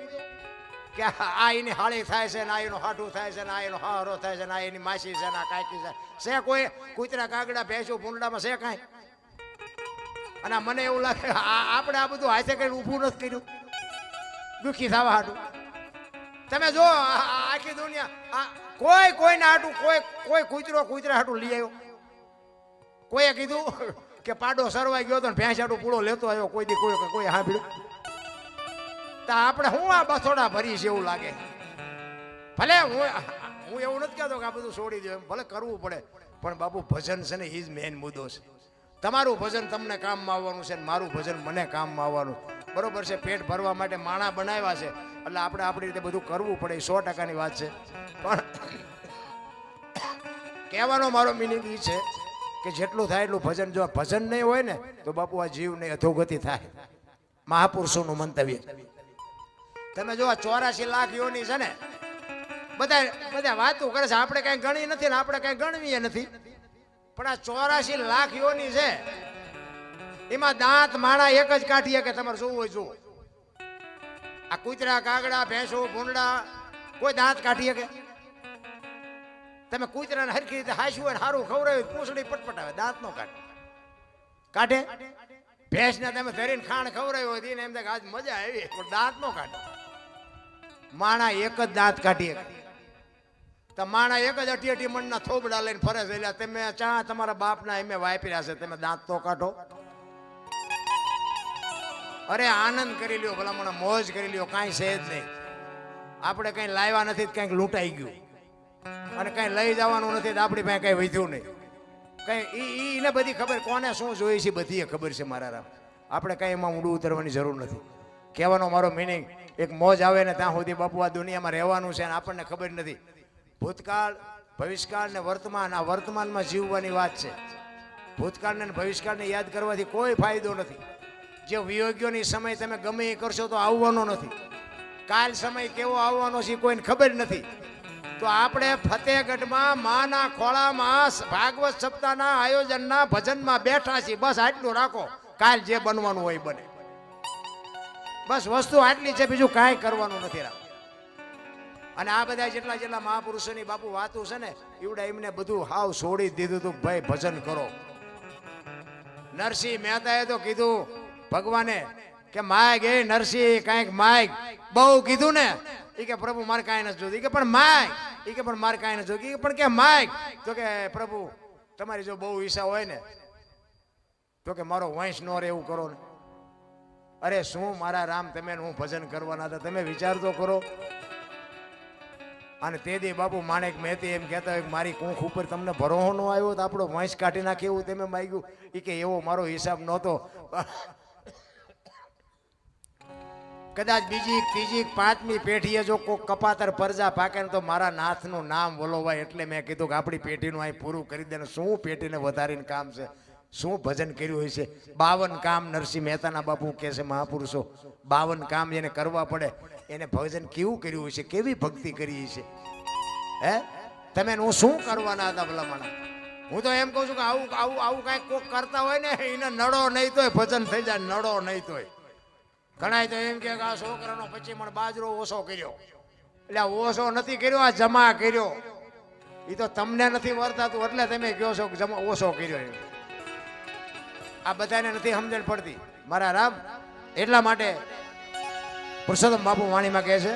કે આ એની હાળી થાય છે, ના એનું હાઠું થાય છે, ના એનો હારો થાય છે, ના એની માસી છે, ના કાકી છે કોઈ? કૂતરા કાગડા ભેંસું ભૂંડામાં છે કાંઈ? અને મને એવું લાગે આપણે આ બધું હાથે કઈ ઊભું નથી કર્યું દુઃખી થવા હાટું. તમે જો આખી દુનિયા કોઈના હાટું કોઈ કૂતરા હાટું લઈ આવ્યો? કોઈએ કીધું કે પાડો સરવાઈ ગયો તો ભેંસ હાટું પૂળો લેતો આવ્યો? કોઈ દી કોઈ સાંભળ્યું? તો આપણે હું આ બથોડા ભરી છે એવું લાગે. ભલે હું એવું નથી કહેતો કે આ બધું છોડી દો, ભલે કરવું પડે, પણ બાપુ ભજન છે ને એ જ મેઇન મુદ્દો છે. તમારું ભજન તમને કામમાં આવવાનું છે, મારું ભજન મને કામમાં આવવાનું. બરોબર છે, પેટ ભરવા માટે માણા બનાવ્યા છે એટલે આપણે આપણી રીતે બધું કરવું પડે, 100%ની વાત છે. પણ કહેવાનો મારો મિનિંગ એ છે કે જેટલું થાય એટલું ભજન. જો ભજન નહીં હોય ને તો બાપુ આ જીવ નહીં અધોગતિ થાય. મહાપુરુષોનું મંતવ્ય. તમે જો 84 લાખ યોની છે ને, બધા વાતો કરે છે, આપણે કઈ ગણી નથી ને આપણે કઈ ગણવીએ નથી. પણ આ 84 લાખ યોની છે એમાં દાંત માણા એક જ કાઢીએ કે તમારે જોવું હોય જુઓ. આ કૂતરા કાગડા ભેંસો ભૂંડા કોઈ દાંત કાઢીએ કે? તમે કૂતરાને હરખી રીતે હાંસવું હોય સારું ખવડાવ્યું પૂંછડી પટપટાવે, દાંત નો કાઢે. ભેંસને તમે ધરીને ખાણ ખવડાવ્યું હોય એમ આજ મજા આવી, પણ દાંત નો કાઢે. માણા એક જ દાંત કાઢીએ તો માણા એક જ અટી મણના થોબડા લઈને ફરે છે. એટલે તમે ચા તમારા બાપના એમે વાપર્યા છે, તમે દાંત તો કાઢો. અરે આનંદ કરી લ્યો ભલા, મોજ કરી લ્યો, કાંઈ છે જ નહીં. આપણે કઈ લાવ્યા નથી, કંઈક લૂંટાઈ ગયું અને કઈ લઈ જવાનું નથી, આપણી પાસે કઈ વધ્યું નહીં. કઈ એને બધી ખબર કોને શું જોઈએ છે, બધી ખબર છે મારા રામ. આપણે કઈ એમાં ઊંડું ઉતરવાની જરૂર નથી. કહેવાનો મારો મિનિંગ એક મોજ આવે ને ત્યાં સુધી બાપુ આ દુનિયામાં રહેવાનું છે અને આપણને ખબર નથી. ભૂતકાળ ભવિષ્યકાળ ને વર્તમાન, આ વર્તમાનમાં જીવવાની વાત છે. ભૂતકાળ ને ભવિષ્યકાળને યાદ કરવાથી કોઈ ફાયદો નથી. જે વિયોગ્યોની સમય તમે ગમે એ કરશો તો આવવાનો નથી. કાલ સમય કેવો આવવાનો છે કોઈને ખબર નથી. તો આપણે ફતેહગઢમાં માના ખોળામાં ભાગવત સપ્તાહના આયોજનના ભજનમાં બેઠા છીએ. બસ આટલું રાખો, કાલ જે બનવાનું હોય બને. બસ વસ્તુ આટલી છે, બીજું કાંઈ કરવાનું નથી રામ. અને આ બધા જેટલા મહાપુરુષોની બાપુ વાતો છે ને એવડા એમને બધું હાવ છોડી દીધું હતું. ભાઈ ભજન કરો. નરસિંહ મહેતાએ તો કીધું ભગવાને કે માય ગે નરસિંહ કાંઈક માય બહુ કીધું ને એ કે પ્રભુ મારે કાંઈ નથી જોતું. કે પણ માય એ કે પણ મારે કાંઈ નથી જોતું. પણ કે માય તો કે પ્રભુ તમારી જો બહુ ઈચ્છા હોય ને તો કે મારો વંશ નો રે એવું કરો ને. અરે શું મારા રામ તમે હું ભજન કરવાના હતા, તમે વિચાર તો કરો. અને તે દી બાપુ માણેક મહેતી એમ કહેતા હોય મારી કૂંખ ઉપર તમને ભરોહો ન આવ્યો તો આપણો વંશ કાઢી નાખે એવું તમે માગ્યું. એ કે એવો મારો હિસાબ નહોતો. કદાચ બીજી ત્રીજી પાંચમી પેઢીએ જો કોઈ કપાતર પરજા પાકે ને તો મારા નાથનું નામ વલોવાય. એટલે મેં કીધું કે આપણી પેઢીનું અહીં પૂરું કરી દે. શું પેઢીને વધારીને કામ છે, શું ભજન કર્યું હોય છે. 52 કામ નરસિંહ મહેતાના બાપુ કહે છે મહાપુરુષો, 52 કામ એને કરવા પડે. એને ભજન કેવું કર્યું હોય છે, કેવી ભક્તિ કરી છે. હે તમે હું શું કરવાના હતા ભલામણા? હું તો એમ કહું છું કે આવું કાંઈક કોક કરતા હોય ને એને નડો નહીં તોય ભજન થઈ જાય, નડો નહીં તોય. ઘણા તો એમ કે આ છોકરાનો 25 મણ બાજરો ઓછો કર્યો. એટલે ઓછો નથી કર્યો, આ જમા કર્યો. એ તો તમને નથી વર્તાતું એટલે તમે કહો છો કે જમા ઓછો કર્યો. એમ આ બધાને નથી સમજણ પડતી મારા રામ. એટલા માટે પુરુષોત્તમ બાપુ વાણીમાં કહે છે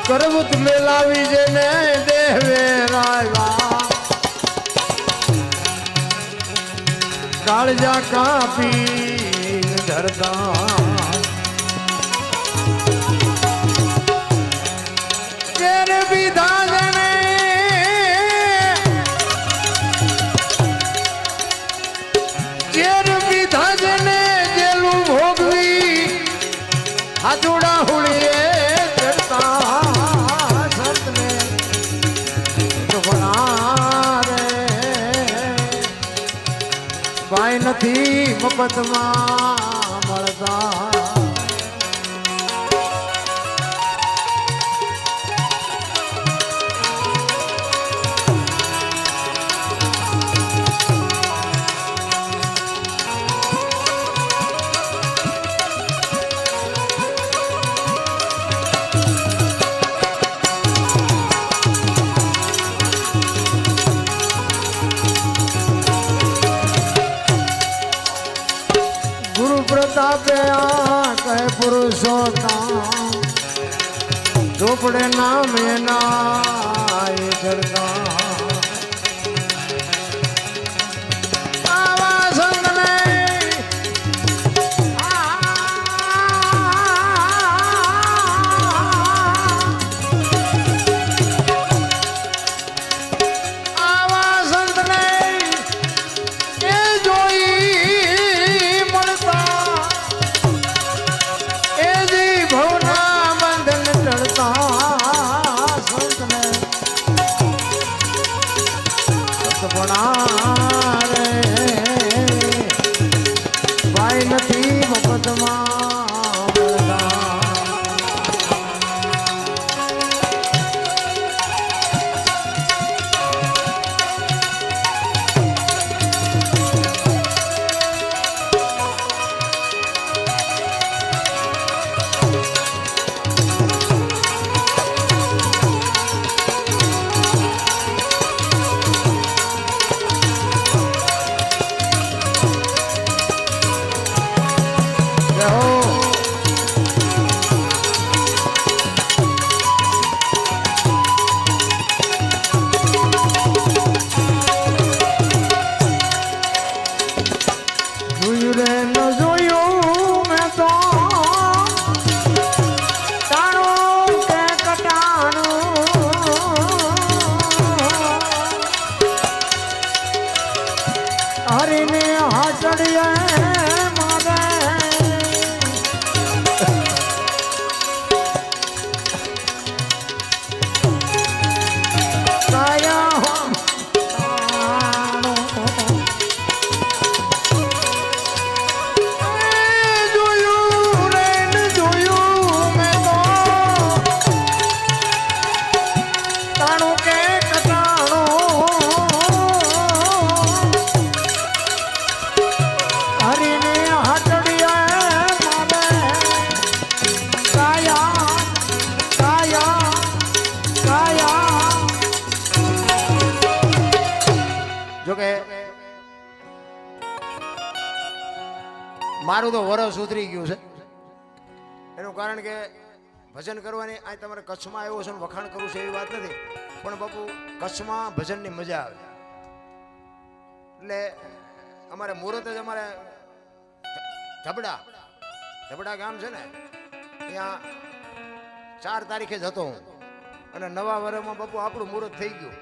કરવત મેલાવી જેને દેવે રાયવા કાળજા કાપી ધરતા કેર વિધાને હાથુડા હુડીએ ચડતા સંતને રે ભાઈ નથી મફતમાં મળતા. પ્રતાપે આ કહે પુરુષોત્તમ ઝોપડે નામ એના એ ચડતા આવા સંતને આવા સંતને એ જોઈ ભાઈ નથી મફતમાં હરીને હાચડીએ મારે મારું તો વરસ ઉતરી ગયું છે. એનું કારણ કે ભજન કરવાની આ તમારે કચ્છમાં આવ્યો છે વખાણ કરવું છે એવી વાત નથી, પણ બાપુ કચ્છમાં ભજનની મજા આવે. એટલે અમારે મુહૂર્ત જ અમારે ધબડા ગામ છે ને ત્યાં 4 તારીખે જ હતો હું, અને નવા વર્ષમાં બાપુ આપણું મુહૂર્ત થઈ ગયું.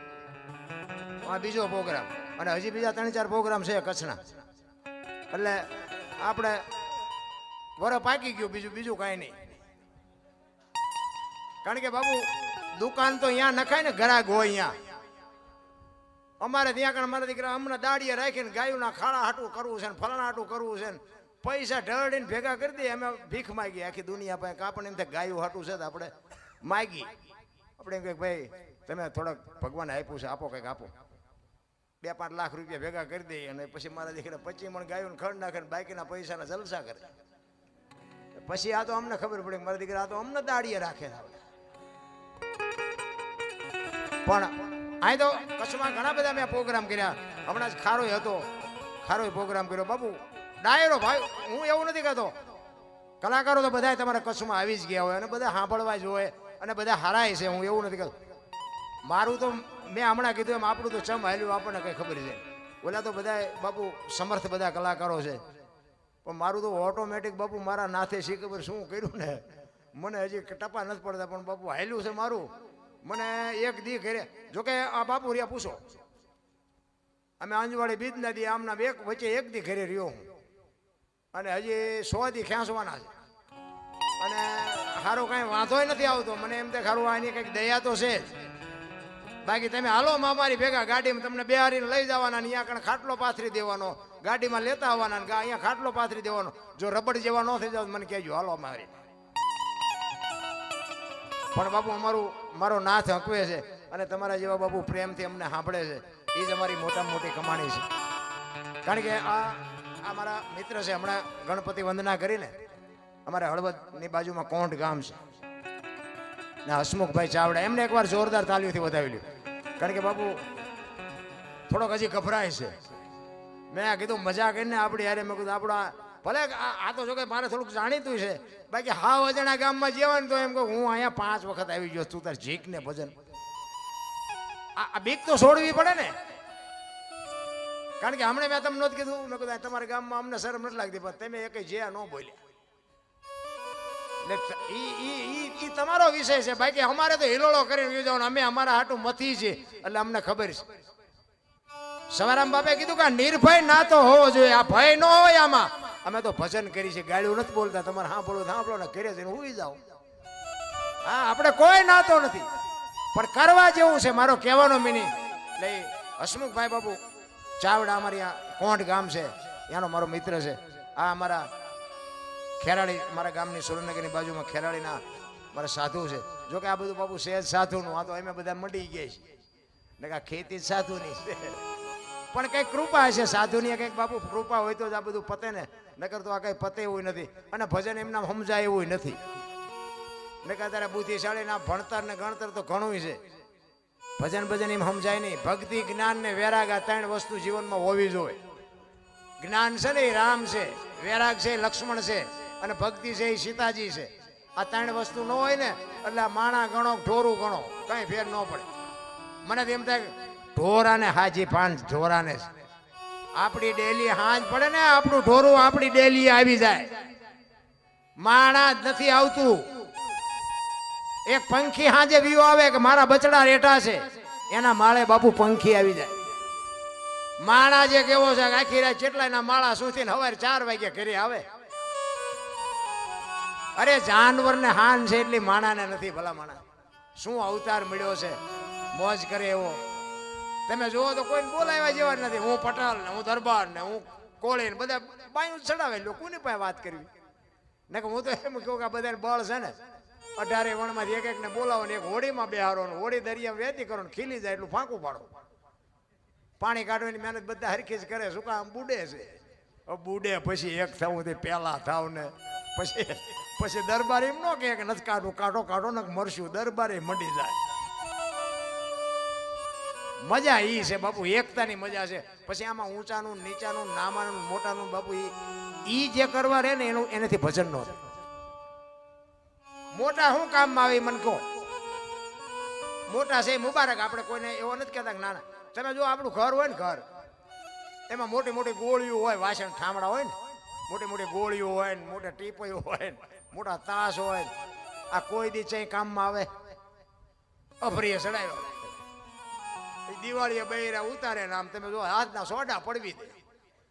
આ બીજો પ્રોગ્રામ અને હજી બીજા 3-4 પ્રોગ્રામ છે કચ્છના. એટલે આપણે વરસ પાકી ગયું, બીજું કાંઈ નહીં. કારણ કે બાબુ દુકાન તો અહીંયા નખાય ને, ગ્રાહક હોય અહીંયા. અમારે ત્યાં કણ મારા દીકરા હમણાં દાડીએ રાખીને ગાયોના ખાડા હાટું કરવું છે ને ફલાણા હાટું કરવું છે ને પૈસા ઢળીને ભેગા કરી દઈએ. અમે ભીખ માગી આખી દુનિયા પાસે. આપણને એમ થાય ગાયું હાટું છે તો આપણે માગી. આપણે એમ કે ભાઈ તમે થોડાક ભગવાને આપ્યું છે, આપો કંઈક આપો. 2-5 લાખ રૂપિયા ભેગા કરી દઈએ અને પછી મારા દીકરા 25 મણ ગાયોને ખડ નાખે ને બાકીના પૈસાના જલસા કરે. પછી આ તો અમને ખબર પડે મારા દીકરા આ તો અમને દાડીએ રાખે. પણ અહીં તો કચ્છમાં ઘણા બધા મેં પ્રોગ્રામ કર્યા. હમણાં જ ખારોય હતો, ખારોય પ્રોગ્રામ કર્યો બાબુ. ડાયરો ભાઈ, હું એવું નથી કહેતો, કલાકારો તો બધા તમારા કચ્છમાં આવી જ ગયા હોય અને બધા સાંભળવા જ હોય અને બધા હારાય છે. હું એવું નથી કહેતો. મારું તો મેં હમણાં કીધું એમ આપણું તો ચમ હાલ્યું આપણને કંઈ ખબર છે. ઓલા તો બધા બાપુ સમર્થ બધા કલાકારો છે, પણ મારું તો ઓટોમેટિક બાપુ મારા નાથે શી ખબર શું કર્યું ને મને હજી ટપા નથી પડતા, પણ બાપુ હાલ્યું છે મારું. મને એક દી ઘરે જોકે આ બાપુ રહ્યા પૂછો, અમે અંજવાળી બીજના દી આમના વચ્ચે એક દી ઘરે રહ્યો હું, અને હજી 100 દી ખેંચવાના છે. અને સારું કાંઈ વાંધોય નથી આવતો. મને એમ તે ખારું આની કંઈક દયા તો છે જ. બાકી તમે હાલો મારી ભેગા ગાડીમાં તમને બેહારીને લઈ જવાના, અહીંયા કણ ખાટલો પાથરી દેવાનો, ગાડીમાં લેતા આવવાના, અહીંયા ખાટલો પાથરી દેવાનો. જો રબડ જેવા ન થઈ જાવ મને કહેજો, હાલો મારી. પણ બાપુ મારો નાથ હકવે છે અને તમારા જેવા બાપુ પ્રેમથી અમને સાંભળે છે, એ જ અમારી મોટામાં મોટી કમાણી છે. કારણ કે આ મારા મિત્ર છે, હમણાં ગણપતિ વંદના કરીને અમારે હળવદની બાજુમાં કોંઢ ગામ છે ને હસમુખભાઈ ચાવડા, એમને એકવાર જોરદાર તાલીઓથી વધાવી લ્યું. કારણ કે બાપુ થોડોક હજી ગભરાય છે. મેં આ કીધું મજા કરીને આપણી યારે મેં કીધું આપણા ભલે આ તો જો કે મારે થોડુંક જાણીતું છે, બાકી હાવ અજાણા ગામમાં જેવાનું તો એમ કહું હું અહીંયા 5 વખત આવી ગયો તું તાર જીક ને ભજન. આ બીક તો છોડવી પડે ને. કારણ કે હમણાં મેં તમને નહોતું કીધું, મેં કીધું તમારા ગામમાં અમને શરમ નથી લાગતી, પણ તમે એક જે ન બોલ્યા. ઈ તમારો વિષય છે, બાકી અમારે તો હિલોળો કરીને યોજવાનો, અમે અમારા હાટું મથી છે એટલે અમને ખબર છે. સવારામ બાપે કીધું કે નિર્ભય ના તો હોવો જોઈએ, આ ભય ન હોય આમાં. અમે તો ભજન કરી છે, ગાળ્યું નથી બોલતા. તમારે સાંભળો ને ઘરે જઈને હુઈ જાઓ. હા, આપણે કોઈ નાતો નથી, પણ કરવા જેવું છે. મારો કહેવાનો મિનિંગ એટલે હસમુખભાઈ બાપુ ચાવડા અમારી આ કોંઢ ગામ છે, ત્યાંનો મારો મિત્ર છે. આ અમારા ખેરાળી, મારા ગામની સુરેન્દ્રનગરની બાજુમાં ખેરાળીના મારા સાધુ છે. જોકે આ બધું બાપુ સહેજ સાધુનું, આ તો અમે બધા મંડી ગયા છીએ ને આ ખેતી જ સાધુની છે. પણ કઈક કૃપા હશે સાધુની, કઈક બાપુ કૃપા હોય તો જ આ બધું પતે ને, નકર તો આ કઈ પતે એવું નથી. અને ભજન એમના સમજાય એવું નથી. નકર તારે બુદ્ધિશાળી ના ભણતર ને ગણતર તો ઘણું છે, ભજન એમ સમજાય નહીં. ભક્તિ, જ્ઞાન ને વૈરાગ, આ 3 વસ્તુ જીવનમાં હોવી જોઈએ. જ્ઞાન છે ને એ રામ છે, વૈરાગ છે એ લક્ષ્મણ છે, અને ભક્તિ છે એ સીતાજી છે. આ 3 વસ્તુ ન હોય ને એટલે માણા ગણો ઢોરું ગણો કઈ ફેર ન પડે. મને તો એમ થાય ઢોરાને હાજી પાન ઢોરાને આપણી ડેલી હાંજ પડે ને, આપણું ઢોરું આપણી ડેલી આવી જાય. માણા જ નથી આવતું. એક પંખી હાજે વિયો આવે કે મારા બચડા રેટા છે, એના માળે બાપુ પંખી આવી જાય. માણા જે કેવો છે આખી રાત કેટલાયના માળા સુથી ને સવારે 4 વાગે ઘરે આવે. અરે જાનવર ને હાન છે એટલી માણાને નથી. ભલા માણા શું અવતાર મળ્યો છે, મોજ કરે એવો. તમે જોવો તો કોઈ બોલાવ્યા જેવા નથી. હું પટાલ ને હું દરબાર ને હું કોળી ને બધા બાયું ચડાવે. કોની પાસે વાત કરવી ને? હું તો એમ કહું કે આ બધા બળ છે ને 18 વણમાંથી એક ને બોલાવો ને એક હોડીમાં બેહારો ને હોડી દરિયા વેતી કરો ને ખીલી જાય એટલું ફાંકું પાડો. પાણી કાઢવાની મહેનત બધા હરખી જ કરે. શું કામ બુડે છે? બુડે પછી એક થવું તે પેલા થાવ ને પછી દરબાર એમ ન કે નથી કાઢો કાઢો કાઢો ને મરશું. દરબારે મંડી જાય. મજા ઈ છે બાપુ, એકતાની મજા છે. પછી આમાં ઊંચાનું નીચાનું નામાનું મોટાનું બાપુ ઈ જે કરવા રહે ને એનું એનાથી ભજન નો થાય. મોટા શું કામમાં આવે મને કહો? મોટા છે મુબારક, આપણે કોઈને એવો નથી કહેતા કે નાના. તમે જો આપણું ઘર હોય ને, ઘર એમાં મોટી મોટી ગોળીઓ હોય, વાસણ ઠામડા હોય ને, મોટી મોટી ગોળીઓ હોય ને, મોટા ટીપોઈઓ હોય ને, મોટા તાસ હોય ને, આ કોઈ દી ચઈ કામમાં આવે? અભરીએ ચડાવ્યો દિવાળીએ બૈરા ઉતારે ને આમ તમે જો હાથના સોડા પડવી દે,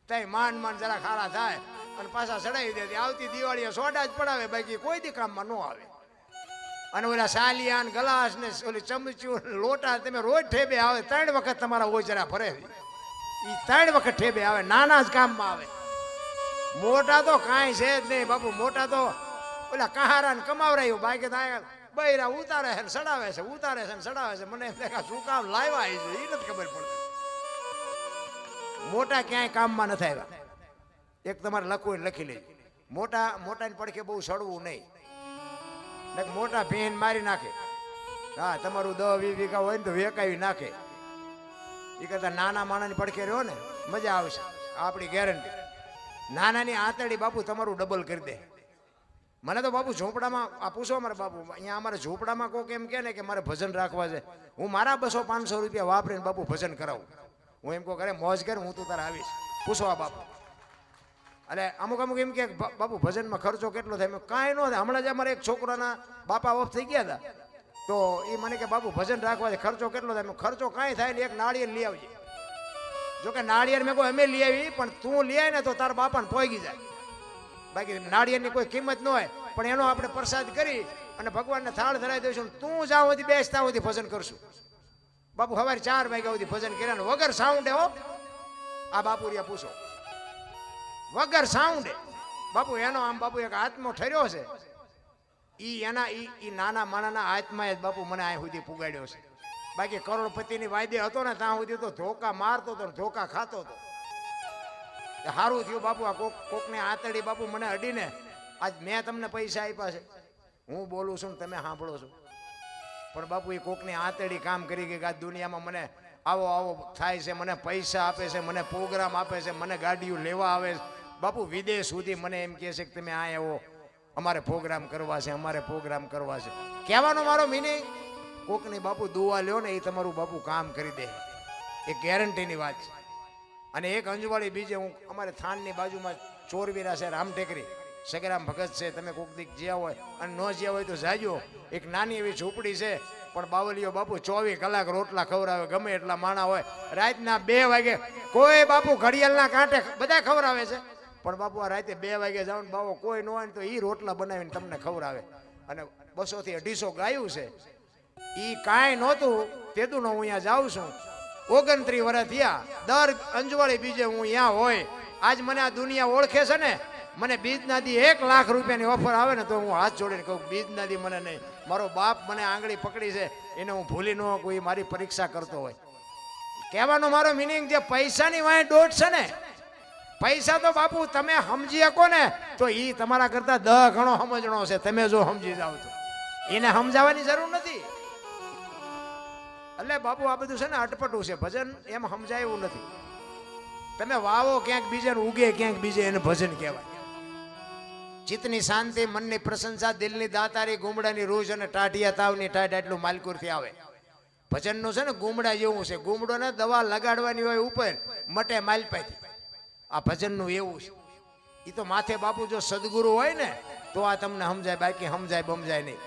તઈ માંડ જરા ખારા થાય અને પાછા ચડાવી દે. આવતી દિવાળીએ સોડા જ પડાવે, બાકી કોઈ દી કામમાં ન આવે. અને ઓલા સાલિયા ને ગ્લાસ ને ઓલી ચમચું લોટા તમે રોજ ઠેબે આવે. 3 વખત તમારા ઓજરા ભરે, એ 3 વખત ઠેબે આવે. નાના જ કામમાં આવે. મોટા તો કાંઈ છે જ નહીં બાપુ. મોટા તો ઓલા કહારા ને કમાવરાયું, બાકી થાય બૈરા ઉતારે છે ને સડાવે છે, ઉતારે છે ને સડાવે છે. મને એમ થાય શું કામ લાવ્યા છે એ નથી ખબર પડતી. મોટા ક્યાંય કામમાં નથી આવ્યા. એક તમારે લખવું લખી લેજો, મોટાની પડખે બહુ સડવું નહીં. મોટા ભીન મારી નાખે. હા, તમારું 10-20 વીઘા હોય ને તો વેકાવી નાખે. એ કરતા નાના માણાની પડખે રહ્યો ને મજા આવશે, આપણી ગેરંટી. નાનાની આંતળી બાપુ તમારું ડબલ કરી દે. મને તો બાપુ ઝોપડામાં આ પૂછો અમારે બાપુ, અહીંયા અમારે ઝોપડામાં કોઈક એમ કે ને કે મારે ભજન રાખવા છે, હું મારા 200-500 રૂપિયા વાપરીને બાપુ ભજન કરાવું. હું એમ કહું કરે મોજ કર, હું તો તારે આવીશ. પૂછો આ બાપુ. એટલે અમુક એમ કે બાપુ ભજનમાં ખર્ચો કેટલો થાય? કાંઈ ન થાય. હમણાં જ અમારે એક છોકરાના બાપા ઓફ થઈ ગયા હતા, તો એ મને કે બાપુ ભજન રાખવા છે, ખર્ચો કેટલો થાય? ખર્ચો કાંઈ થાય ને, એક નાળિયેર લઈ આવજે. જોકે નાળિયેર મેં કોઈ અમે લઈ આવી, પણ તું લઈ આવી ને તો તારા બાપાને પોગી જાય. બાકી નાળિયેરની કોઈ કિંમત ન હોય, પણ એનો આપણે પ્રસાદ કરી અને ભગવાનને થાળ ધરાવી દઈશું. તું જાવ સુધી બેસતા સુધી ભજન કરશું. બાપુ સવારે 4 વાગ્યા સુધી ભજન કર્યા વગર સાઉન્ડે. હો આ બાપુરિયા પૂછો વગર સાઉન્ડે. બાપુ એનો આમ બાપુ એક આત્મો ઠર્યો છે. ઈ નાના માણાના આત્માએ જ બાપુ મને અહીં સુધી પુગાડ્યો છે. બાકી કરોડપતિની વાયદે હતો ને ત્યાં સુધી તો ધોકા મારતો હતો, ધોકા ખાતો હતો. સારું થયું બાપુ આ કોકને આતડી બાપુ મને અડીને આજ મેં તમને પૈસા આપ્યા છે. હું બોલું છું તમે સાંભળો છો. પણ બાપુ એ કોકની આતડી કામ કરી ગઈ કે આ દુનિયામાં મને આવો આવો થાય છે, મને પૈસા આપે છે, મને પ્રોગ્રામ આપે છે, મને ગાડીઓ લેવા આવે છે. બાપુ વિદેશ સુધી મને એમ કહે છે કે તમે આ આવો, અમારે પ્રોગ્રામ કરવા છે, અમારે પ્રોગ્રામ કરવા છે. કહેવાનો મારો મિનિંગ કોકની બાપુ દુઆ લ્યો ને એ તમારું બાપુ કામ કરી દે. એ ગેરંટીની વાત છે. અને એક અંજવાળી બીજે હું અમારે થાનની બાજુમાં ચોરવીરા છે, રામટેકરી સગરામ ભગત છે. તમે કોક દીક જ્યાં હોય અને ન જ્યાં હોય તો જાજો. એક નાની એવી ઝૂંપડી છે પણ બાવલીઓ બાપુ 24 કલાક રોટલા ખવડાવે. ગમે એટલા માણા હોય રાતના 2 વાગે કોઈ બાપુ ઘડિયાળના કાંઠે બધા ખવડાવે છે. પણ બાપુ આ રાતે 2 વાગે જાવ ને બાપુ કોઈ ન હોય ને તો એ રોટલા બનાવીને તમને ખવડાવે. અને 200 થી 250 ગાયું છે. એ કાંઈ નહોતું તેદું હું અહીંયા જાઉં છું. 29 વર્ષ થયા. દર અંજવાળી બીજે હું અહીંયા હોય. આજ મને આ દુનિયા ઓળખે છે ને. મને બીજના દી 1 લાખ રૂપિયાની ઓફર આવે ને તો હું હાથ જોડીને કહું બીજના દી મને નહીં. મારો બાપ મને આંગળી પકડી છે એને હું ભૂલી ન કોઈ મારી પરીક્ષા કરતો હોય. કહેવાનો મારો મિનિંગ જે પૈસાની વાંહે દોટ છે ને, પૈસા તો બાપુ તમે સમજી શકો ને તો એ તમારા કરતા 10 ગણો સમજણો છે. તમે જો સમજી જાવ તો એને સમજાવવાની જરૂર નથી. એટલે બાપુ આ બધું છે ને અટપટું છે. ભજન એમ સમજાય એવું નથી. તમે વાવો ક્યાંક બીજે ઉગે ક્યાંક બીજે એને ભજન કહેવાય. ચિત્તની શાંતિ, મનની પ્રશંસા, દિલની દાતારી, ગુમડાની રૂજ અને ટાઢિયા તાવની ટાઢ એટલું માલકુરથી આવે. ભજનનું છે ને ગુમડા જેવું છે. ગુમડો ને દવા લગાડવાની હોય ઉપર મટે માલપાથી. આ ભજનનું એવું છે. એ તો માથે બાપુ જો સદગુરુ હોય ને તો આ તમને સમજાય, બાકી સમજાય બમજાય નહીં.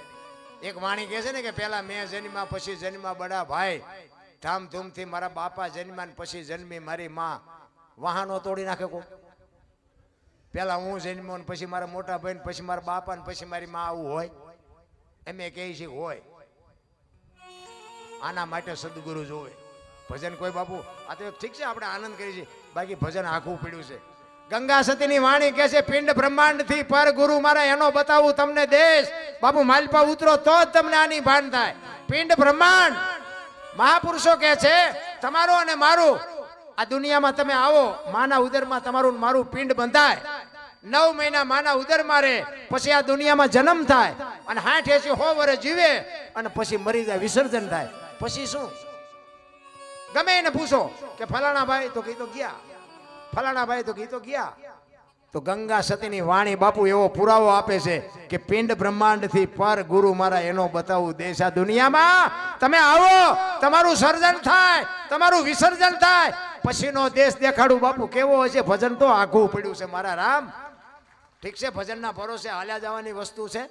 એક વાણી કહે છે ને કે પેલા મેં જન્મ્યા પછી જન્મ્યા બડા ભાઈ, ધામધૂમથી મારા બાપા જન્મ્યા ને પછી જન્મી મારી માં. વાહનો તોડી નાખે કો. પેલા હું જન્મ્યો ને પછી મારા મોટા ભાઈ ને પછી મારા બાપા ને પછી મારી માં, આવું હોય? એમ કહે છે હોય. આના માટે સદગુરુ જોવે. ભજન કોઈ બાપુ આ તો ઠીક છે આપણે આનંદ કરી છે, બાકી ભજન આખું પીડ્યું છે. ગંગા સતીની વાણી કહે છે પિંડ બ્રહ્માંડ થી પર ગુરુ મારા એનો બતાવું તમને દેશ. બાપુ માલપા ઉતરો તો જ તમને આની ભાન થાય. પિંડ બ્રહ્માંડ મહાપુરુષો કહે છે તમારો અને મારું આ દુનિયામાં તમે આવો, માના ઉદરમાં તમારું મારું પિંડ બંધાય. 9 મહિના માના ઉદરમાં રહે, પછી આ દુનિયામાં જન્મ થાય અને 60 80 100 વર્ષ જીવે અને પછી મરી જાય, વિસર્જન થાય. પછી શું? ગમે એને પૂછો કે ફલાણા ભાઈ તો કઈ તો ગયા, ફલાણા ભાઈ તો કઈ તો ગયા. તો ગંગા સતીની વાણી બાપુ એવો પુરાવો આપે છે કે પિંડ બ્રહ્માંડ થી પર ગુરુ મારા એનો બતાવું દેશ. આ દુનિયામાં તમે આવો, તમારું સર્જન થાય, તમારું વિસર્જન થાય, પછીનો દેશ દેખાડું. બાપુ કેવો હોય છે ભજન તો આઘું પડ્યું છે મારા રામ. ઠીક છે ભજનના ભરોસે હાલ્યા જવાની વસ્તુ છે.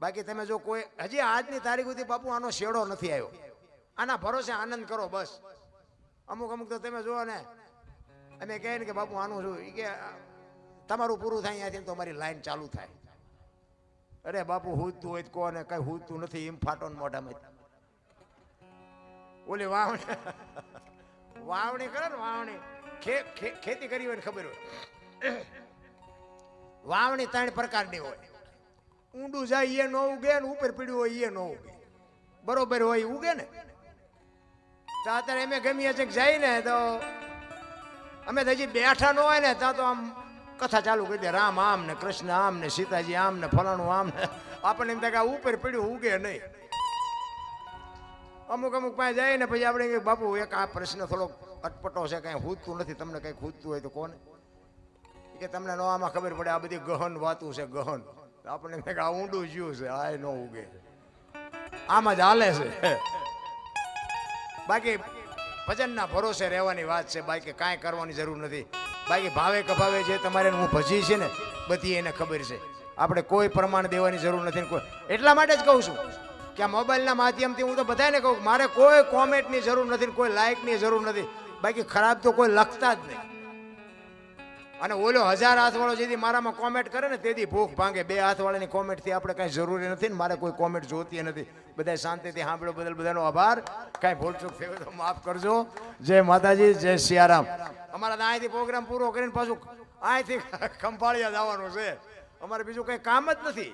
બાકી તમે જો કોઈ હજી આજની તારીખ સુધી બાપુ આનો શેડો નથી આવ્યો, આના ભરોસે આનંદ કરો બસ. અમુક અમુક તો તમે જુઓ ને અમે કહે ને કે બાપુ આનું શું કે તમારું પૂરું થાય અહીંયાથી તો અમારી લાઈન ચાલુ થાય. અરે બાપુ હુજતું હોય કોને કઈ હુજતું નથી. એમ ફાટો મોઢામાં ઓલી વાવણી કરે ને, વાવણી ખેતી કરી હોય ને ખબર હોય. વાવણી 3 પ્રકારની હોય. ઊંડું જાય એ ન ઉગે ને ઉપર પીડ્યું હોય એ ન ઉગે. બરોબર હોય ઉગે ને. તો અત્યારે અમે ગમીએ છીએ જાય ને તો અમે તો હજી બેઠા ન હોય ને ત્યાં તો આમ કથા ચાલુ કરી દે. રામ આમ ને કૃષ્ણ આમ ને સીતાજી આમ ને ફલાણું આમ ને. આપણને એમ થાય કે ઉપર પીડ્યું ઉગે નહીં. અમુક અમુક પાસે જાય ને પછી આપણે બાપુ એક આ પ્રશ્ન થોડોક અટપટો છે, કઈ ખૂદતું નથી, તમને કઈ ખૂદતું હોય તો કોને કે તમને નો આમાં ખબર પડે. આ બધી ગહન વાતું છે, ગહન. આપણને એમ થાય કે આ ઊંડું જ્યું છે, આ ન ઉગે, આમાં જ હાલે છે. બાકી ભજનના ભરોસે રહેવાની વાત છે, બાકી કાંઈ કરવાની જરૂર નથી. બાકી ભાવે કભાવે જે તમારે હું ભજી છે ને બધી એને ખબર છે. આપણે કોઈ પ્રમાણ દેવાની જરૂર નથી. કોઈ એટલા માટે જ કહું છું કે આ મોબાઈલના માધ્યમથી હું તો બધાને કહું મારે કોઈ કોમેન્ટની જરૂર નથી, કોઈ લાઇકની જરૂર નથી. બાકી ખરાબ તો કોઈ લખતા જ નહીં. અને ઓલો 1000 હાથવાળો જેથી મારામાં કોમેન્ટ કરે ને તેથી ભૂખ ભાંગે. 2 હાથવાળાની કોમેન્ટથી આપણે કાંઈ જરૂરી નથી ને મારે કોઈ કોમેન્ટ જોતી નથી. બધા શાંતિથી સાંભળો બદલ બધાનો આભાર. કાંઈ ભૂલચૂક થઈ હોય તો માફ કરજો. જય માતાજી, જય સિયારામ. અમારા અહીંથી પ્રોગ્રામ પૂરો કરીને પાછું અહીંથી ખંભાળિયા જવાનું છે. અમારે બીજું કંઈ કામ જ નથી.